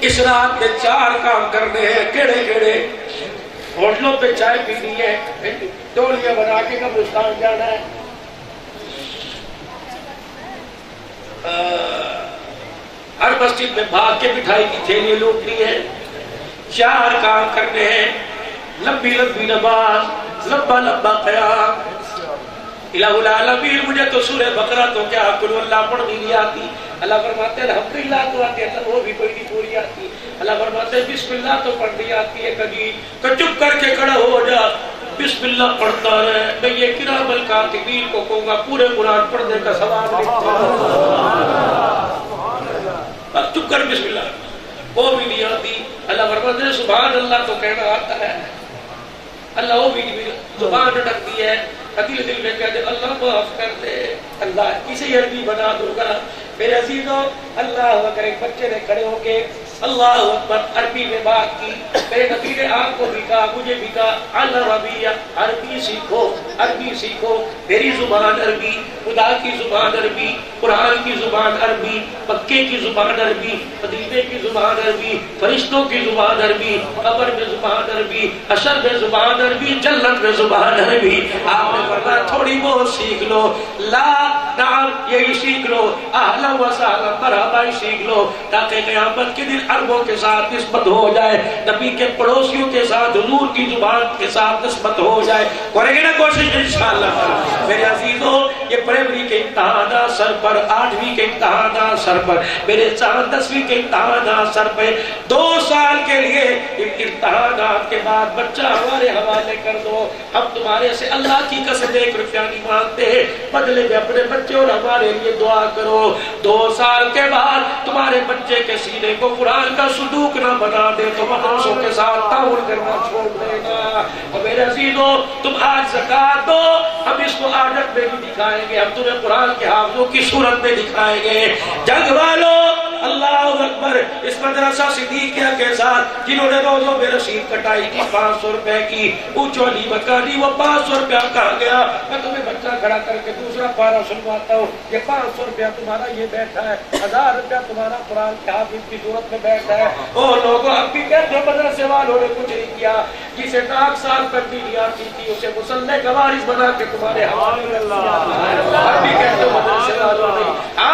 اس رات میں 4 کام کرنے ہیں. کیڑے کیڑے؟ ہوٹلوں پہ چائے پینی ہے، ٹولیاں بنا کے قبرستان جانا ہے، ہر مسجد میں بھاگ کے مٹھائی کی تھیلی لوٹنی ہے. 4 کام کرنے ہیں، لمبی لمبی نماز، لمبا لمبا قیام. الہ العالمین، مجھے تو سورہ بقرہ تو کیا قل اللہ پڑھنی نہیں آتی. اللہ فرماتے ہیں الحمدللہ تو آتی ہے، وہ بھی کوئی نہیں پوری آتی. اللہ فرماتے ہیں بسم اللہ تو پڑھنی آتی ہے. کبھی کہ چپ کر کے کھڑا ہو جا، بسم اللہ پڑھتا رہے. میں یہ کرام الکاتبین کو کہوں گا پورے قرآن پڑھنے کا ثواب لکھتا ہے. بس چپ کر بسم اللہ. فرماتے سبحان اللہ تو کہنا آتا ہے، اللہ وہ بھی زبان اٹکتی ہے، دل میں کہتے اللہ معاف کر دے، اللہ کسی عربی بنا دوں گا۔ میرے عزیزوں اللہ اکبر، ایک بچے نے کھڑے ہو کے اللہ اکبر عربی میں بات کی، میرے نبی نے آپ کو بھی کہا مجھے بھی کہا العربیہ، عربی سیکھو، عربی سیکھو، میری زبان عربی، خدا کی زبان عربی، قرآن کی زبان عربی، مکے کی زبان عربی، مدینے کی زبان عربی، فرشتوں کی زبان عربی، قبر میں زبان عربی، حشر میں زبان عربی، جنت میں زبان عربی۔ آپ نے فرمایا تھوڑی بہت سیکھ لو، لا نعم یہی سیکھ لو، اہلا و سہلا مرحبا سیکھ لو، تاکہ قیامت کے دن عربوں کے ساتھ نسبت ہو جائے، نبی کے پڑوسیوں کے ساتھ حضور کی زبان کے ساتھ نسبت ہو جائے۔ کریں گے نا کوشش انشاءاللہ؟ میرے عزیزوں یہ پرائمری کے امتحانات سر پر، 8ویں کے امتحانات سر پر، میرے 10ویں کے امتحانات سر پہ، 2 سال کے لیے امتحانات کے بعد بچہ ہمارے حوالے کر دو، ہم تمہارے سے اللہ کی قسم 1 روپیہ نہیں مانگتے ہیں، بدلے میں اپنے بچے اور ہمارے لیے دعا کرو۔ 2 سال کے بعد تمہارے بچے کے سینے کو قرآن کا صدوق نہ بنا دے تو مدرسوں کے ساتھ تعاون کرنا چھوڑ دینا۔ اور میرے عزیزوں تم آج زکات دو، ہم اس کو عادت میں بھی دکھائیں گے، ہم تمہیں قرآن کے حافظوں کی صورت میں دکھائیں گے۔ جنگ والوں اللہ اکبر، اس مدرسہ صدیقیہ کے ساتھ جنہوں نے روزوں میں رسید کٹائی تھی 500 روپے کی، اونچولی مکانی وہ 500 روپیہ کہا گیا، میں تمہیں بچہ کھڑا کر کے دوسرا پارا سنواتا ہوں، یہ 500 روپیہ تمہارا یہ بیٹھا ہے، 1000 روپیہ تمہارا قرآن کے حافظ کی صورت میں بیٹھا ہے۔ او لوگوں اب بھی کہتے ہیں مدرسے والوں نے کچھ نہیں کیا، جسے 10 سال تک بھی نہیں آتی تھی اسے مسلح کا وارث بنا کے تمہارے حوالے اب بھی کہتے ہیں مدرسے والوں نے۔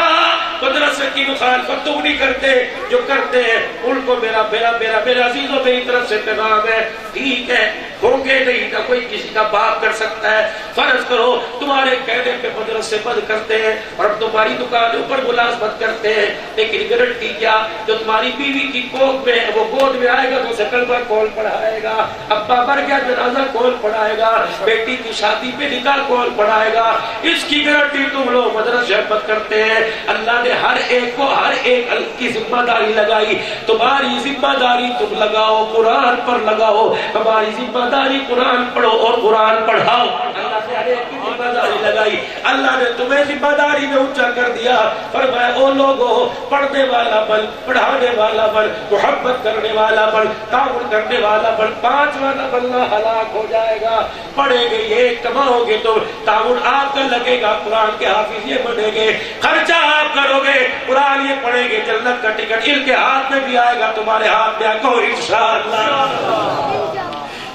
مدرسے کی مخالفت تم نہیں کرتے، جو کرتے ہیں ان کو میرے عزیزوں میری طرف سے پیغام ہے، ٹھیک ہے ہوں گے نہیں نہ کوئی کسی کا باپ کر سکتا ہے، فرض کرو تمہارے کہنے پہ مدرسے بند کرتے ہیں اور تمہاری دکانوں پر ملازمت کرتے ہیں، لیکن گارنٹی کیا جو تمہاری بیوی کی کوکھ میں وہ گود میں آئے گا تو اسے کلمہ کون پڑھائے گا، ابا مر گیا جنازہ کون پڑھائے گا، بیٹی کی شادی پہ نکاح کون پڑھائے گا، اس کی گارنٹی تم لوگ مدرسے بند کرتے ہیں۔ اللہ نے ہر ایک کو ہر ایک کی ذمہ داری لگائی، تمہاری ذمہ داری تم لگاؤ، قرآن پر لگاؤ، ہماری ذمہ داری قرآن پڑھو اور قرآن پڑھاؤ۔ اللہ نے ہر ایک کی ذمہ داری لگائی، اللہ نے تمہیں ذمہ داری میں اونچا کر دیا، فرمایا او لوگوں پڑھنے والا بن، پڑھانے والا بن، محبت کرنے والا بن، تعاون کرنے والا بن، 5 والا بننا ہلاک ہو جائے گا۔ پڑھے گے یہ کماؤ گے تو تعاون آپ کا لگے گا، قرآن کے حافظ یہ بنے گے، خرچہ آپ کرو گے، قرآن یہ پڑھیں گے، جنت کا ٹکٹ ان کے ہاتھ میں بھی آئے گا، تمہارے ہاتھ میں آئے گا انشاءاللہ۔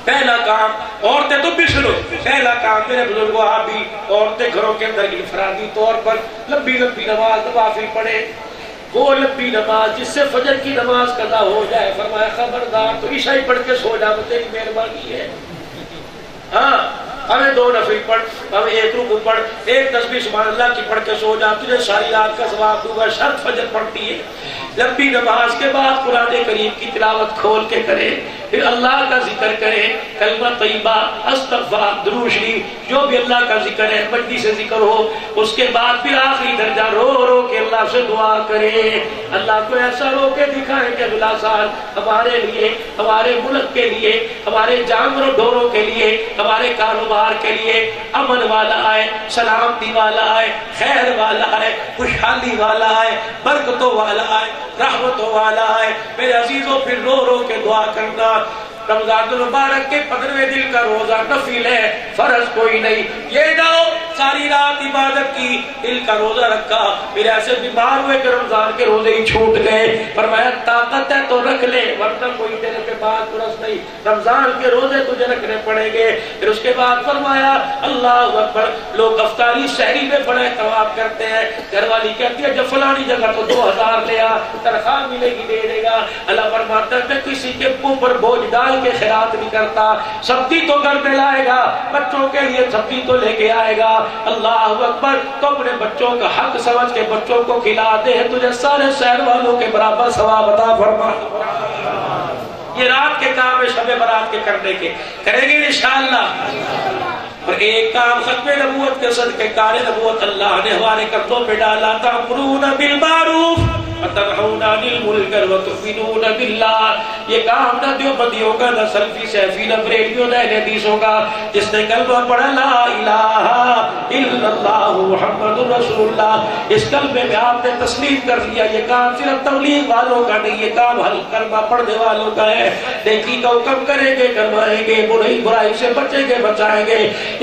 پہلا کام عورتیں تو بچھڑو، پہلا کام میرے بزرگوں آپ بھی عورتیں گھروں کے اندر انفرادی طور پر لمبی نماز نوافل پڑھے، وہ لمبی نماز جس سے فجر کی نماز قضا ہو جائے، فرمایا خبردار تو عشاء پڑھ کے سو جا، تیری مہربانی ہے، ہاں ہمیں 2 نفل پڑھ، ہمیں 1 رکوع پڑھ، 1 تسبیح سبحان اللہ کی پڑھ کے سو جا، تجھے ساری رات کا ثواب دوں گا، شرط فجر پڑھتی ہے۔ لمبی نماز کے بعد قرآن کریم کی تلاوت کھول کے کرے، پھر اللہ کا ذکر کرے، کلمہ طیبہ، استغفار، درود شریف، جو بھی اللہ کا ذکر ہے مجلس سے ذکر ہو، اس کے بعد پھر آخری درجہ رو رو کے اللہ سے دعا کرے، اللہ کو ایسا رو کے دکھائیں کہ اگلا سال ہمارے لیے، ہمارے ملک کے لیے، ہمارے جانوروں ڈوروں کے لیے، ہمارے کاروبار کے لیے امن والا آئے، سلامتی والا آئے، خیر والا آئے، خوشحالی والا آئے، برکتوں والا آئے، رحمتوں والا آئے۔ میرے عزیزوں پھر رو رو کے دعا کرنا۔ رمضان المبارک کے 15ویں دن کا روزہ نفل ہے، فرض کوئی نہیں، یہ جاؤ ساری رات عبادت کی، دل کا روزہ رکھا، پھر ایسے بیمار ہوئے کہ رمضان کے روزے ہی چھوٹ گئے، فرمایا طاقت ہے تو رکھ لے ورنہ کوئی تیرے پہ بات درست نہیں، رمضان کے روزے تجھے رکھنے پڑیں گے۔ پھر اس کے بعد فرمایا اللہ اکبر، لوگ افطاری شہری میں بڑے طواف کرتے ہیں، گھر والی کہتی ہے جب فلانی جگہ تو 2000 لے آ، تنخواہ ملے گی دے دے گا، اللہ فرماتا ہے میں کسی کے منہ پر بوجھ ڈال کے خیرات نہیں کرتا، سبزی تو گھر میں لائے گا، بچوں کے لیے سبزی تو لے کے آئے گا، اللہ اکبر، تو اپنے بچوں کا حق سمجھ کے بچوں کو کھلا دے، تجھے سارے شہر والوں کے برابر ثواب عطا فرما۔ یہ رات کے کام ہے شب برات کے کرنے کے، کریں گے انشاءاللہ۔ اور ایک کام ختم نبوت کے صدقے کار نبوت اللہ نے ہمارے کندھوں پہ ڈالا، تأمرون بالمعروف وتنہون عن المنکر وتؤمنون باللہ، یہ کام نہ دیوبندیوں کا، نہ سلفی سیفی، نہ بریلویوں، نہ اہل حدیثوں کا. جس نے کلمہ پڑھا لا الہ الا اللہ محمد رسول اللہ، اس کلمے میں آپ نے تسلیم کر لیا. یہ کام صرف تبلیغ والوں کا نہیں، یہ کام ہر کلمہ پڑھنے والوں کا ہے. نیکی کا حکم کریں گے، کروائیں گے، برائی سے بچیں گے، بچائیں گے.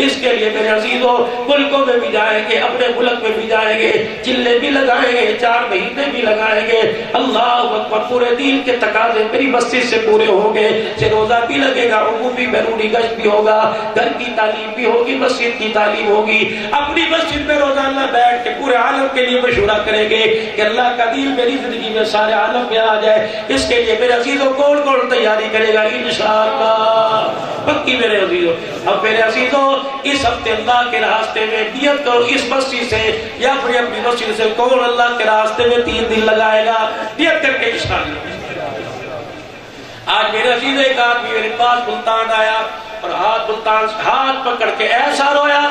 اس کے لیے میرے عزیزوں ملکوں میں بھی جائیں گے، اپنے ملک میں بھی جائیں گے، چلے بھی لگائیں گے، 4 مہینے بھی لگائیں گے. اللہ اکبر. پورے دین کے تقاضے میری مسجد سے پورے ہوں گے. سے روزہ بھی لگے گا، عمومی بیرونی گشت بھی ہوگا، گھر کی تعلیم بھی ہوگی، مسجد کی تعلیم ہوگی. اپنی مسجد میں روزانہ بیٹھ کے پورے عالم کے لیے مشورہ کریں گے کہ اللہ کا دین میری زندگی میں سارے عالم میں آ جائے. اس کے لیے میرے عزیزوں کون کون تیاری کرے گا انشاءاللہ؟ پکی میرے عزیزوں. اب میرے عزیزوں اس ہفتے اللہ کے راستے میں نیت کرو، اس مسجد سے یا اپنی مسجد سے کون اللہ کے راستے میں 3 دن لگائے گا؟ نیت کر کے انشاءاللہ. آج میرے عزیز ایک آدمی میرے پاس ملتان آیا اور ہاتھ پکڑ کے ایسا رویا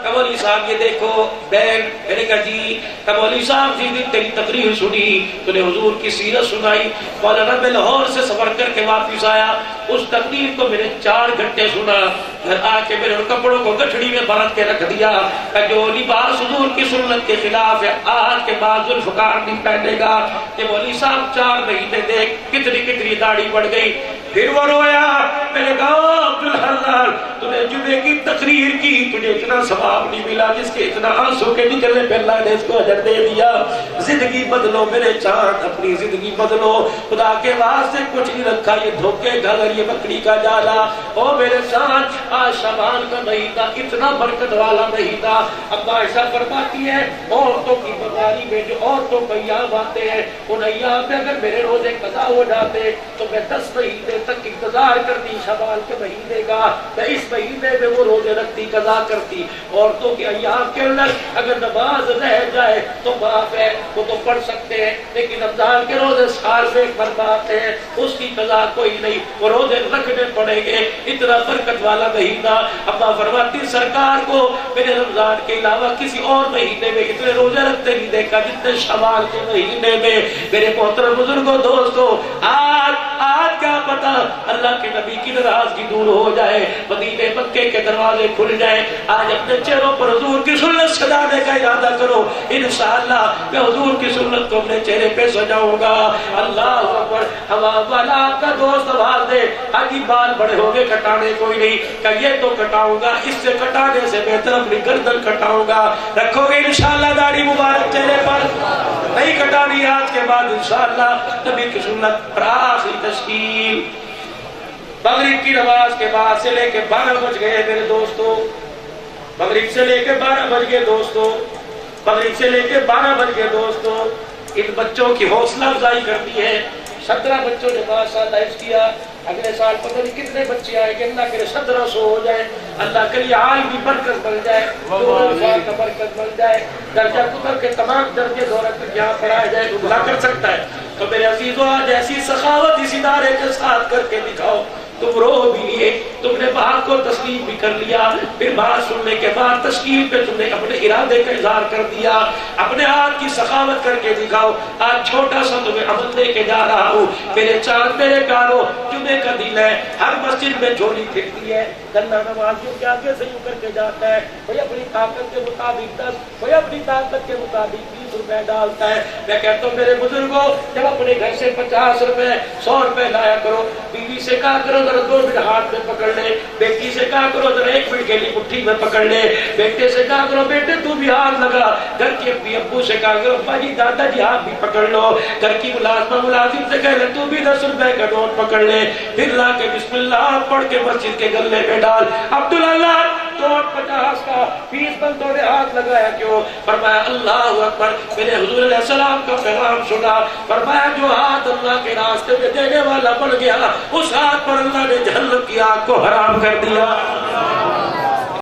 کہ مولوی صاحب یہ دیکھو بینک. میں نے کہا جی. کہ مولوی صاحب جی تیری تقریر سنی، تو نے حضور کی سیرت سنائی. مولانا میں لاہور سے سفر کر کے واپس آیا، اس تقریر کو میں نے 4 گھنٹے سنا. گھر آ کے میرے کپڑوں کو گٹھڑی میں برت کے رکھ دیا کہ جو لباس حضور کی سنت کے خلاف ہے آج کے بعد ذوالفقار نہیں پہنے گا. کہ مولوی صاحب 4 مہینے دیکھ کتنی داڑھی بڑھ گئی. پھر وہ رویا. میں نے کہا عبدالحلال تو نے جمعے کی تقریر کی، تجھے اتنا ثواب نہیں ملا جس کے اتنا آنسو کے نکلنے پہ اللہ نے اس کو اجر دے دیا. زندگی بدلو میرے چاند، اپنی زندگی بدلو. خدا کے واسطے کچھ نہیں رکھا، یہ دھوکے گھر، یہ بکری کا جالا. او میرے چاند آج شعبان کا مہینہ اتنا برکت والا مہینہ. اب عائشہ فرماتی ہے عورتوں کی بیماری میں جو عورتوں کو ایام آتے ہیں، ان ایام میں اگر میرے روزے قضا ہو جاتے تو میں 10 مہینے تک انتظار کرتی شعبان کے مہینے کا. میں اس مہینے میں وہ روزے رکھتی، قضا کرتی. عورتوں کے ایام کے اندر اگر نماز رہ جائے تو معاف ہے، وہ تو پڑھ سکتے ہیں، لیکن رمضان کے روزے سال میں ایک مرتبہ آتے ہیں، اس کی قضا کوئی نہیں، وہ روزے رکھنے پڑیں گے. اتنا برکت والا مہینہ. ابا فرماتی سرکار کو میں نے رمضان کے علاوہ کسی اور مہینے میں اتنے روزے رکھتے نہیں دیکھا جتنے شوال کے مہینے میں. میرے محترم بزرگوں دوستوں، آج کیا پتا اللہ کے نبی کی ناراضگی دور ہو جائے، مدینے مکے کے دروازے کھل جائیں. آج اپنے چہروں پر حضور کی سنت سجانے کا ارادہ کرو. انشاءاللہ میں حضور کی سنت کو اپنے چہرے پہ سجاؤں گا. اللہ اکبر. ہوا والا آپ کا دوست آواز دے آگی بال بڑے ہو گئے کٹانے کوئی نہیں، کہ یہ تو کٹاؤں گا، اس سے کٹانے سے بہتر اپنی گردن کٹاؤں گا. رکھو گے انشاءاللہ داڑھی مبارک چہرے پر؟ نہیں کٹانی آج کے بعد انشاءاللہ. نبی کی سنت پر آخری تشکیل. مغرب کی نماز کے بعد سے لے کے 12 بج گئے میرے دوستوں. مغرب سے لے کے 12 بج گئے دوستوں. مغرب سے لے کے 12 بج گئے دوستوں. ان بچوں کی حوصلہ افزائی کرتی ہے. 17 بچوں نے ماشاءاللہ حفظ کیا. اگلے سال پتہ نہیں کتنے بچے آئے گے. اللہ کرے 1700 ہو جائے. اللہ کرے عالم کی برکت بن جائے، کا برکت بن جائے. درجہ کتب کے تمام درجے دولت تک یہاں پڑھایا جائے تو اللہ کر سکتا ہے. تو میرے عزیزوں آج ایسی سخاوت اس ادارے کے ساتھ کر کے دکھاؤ. تم رو بھی لیے، تم نے بات کو تسلیم بھی کر لیا، پھر بات سننے کے بعد تشکیل پہ تم نے اپنے ارادے کا اظہار کر دیا. اپنے ہاتھ کی سخاوت کر کے دکھاؤ. آج چھوٹا سا تمہیں عمل دے کے جا رہا ہوں. میرے چاند میرے کارو، جمعے کا دن ہے، ہر مسجد میں جھولی پھرتی ہے. گنا نمازیوں کے آگے سے یوں کر کے جاتا ہے، کوئی اپنی طاقت کے مطابق 10، کوئی اپنی طاقت کے مطابق 20 روپے ڈالتا ہے. میں کہتا ہوں میرے بزرگوں، جب اپنے گھر سے 50 روپے 100 روپے لایا کرو. بیوی سے کہا کرو ذرا 2 منٹ ہاتھ میں پکڑ لے. بیٹی سے کہا کرو ذرا 1 منٹ کے لیے مٹھی میں پکڑ لے. بیٹے سے کہا کرو بیٹے تو بھی ہاتھ لگا. گھر کے ابو سے کہا کرو ابا جی دادا جی ہاتھ بھی پکڑ لو. گھر کی ملازم سے کہہ لے تو بھی 10 روپے کا نوٹ پکڑ لے. پھر لا کے بسم اللہ پڑھ کے مسجد کے گلے میں ڈال. عبداللہ نوٹ 50 کا فیس بندوں نے ہاتھ لگایا کیوں؟ فرمایا اللہ اکبر. میرے حضور علیہ السلام کا پیغام سنا. فرمایا جو ہاتھ اللہ کے راستے میں دینے والا بن گیا، اس ہاتھ پر اللہ نے جہنم کی آگ کو حرام کر دیا.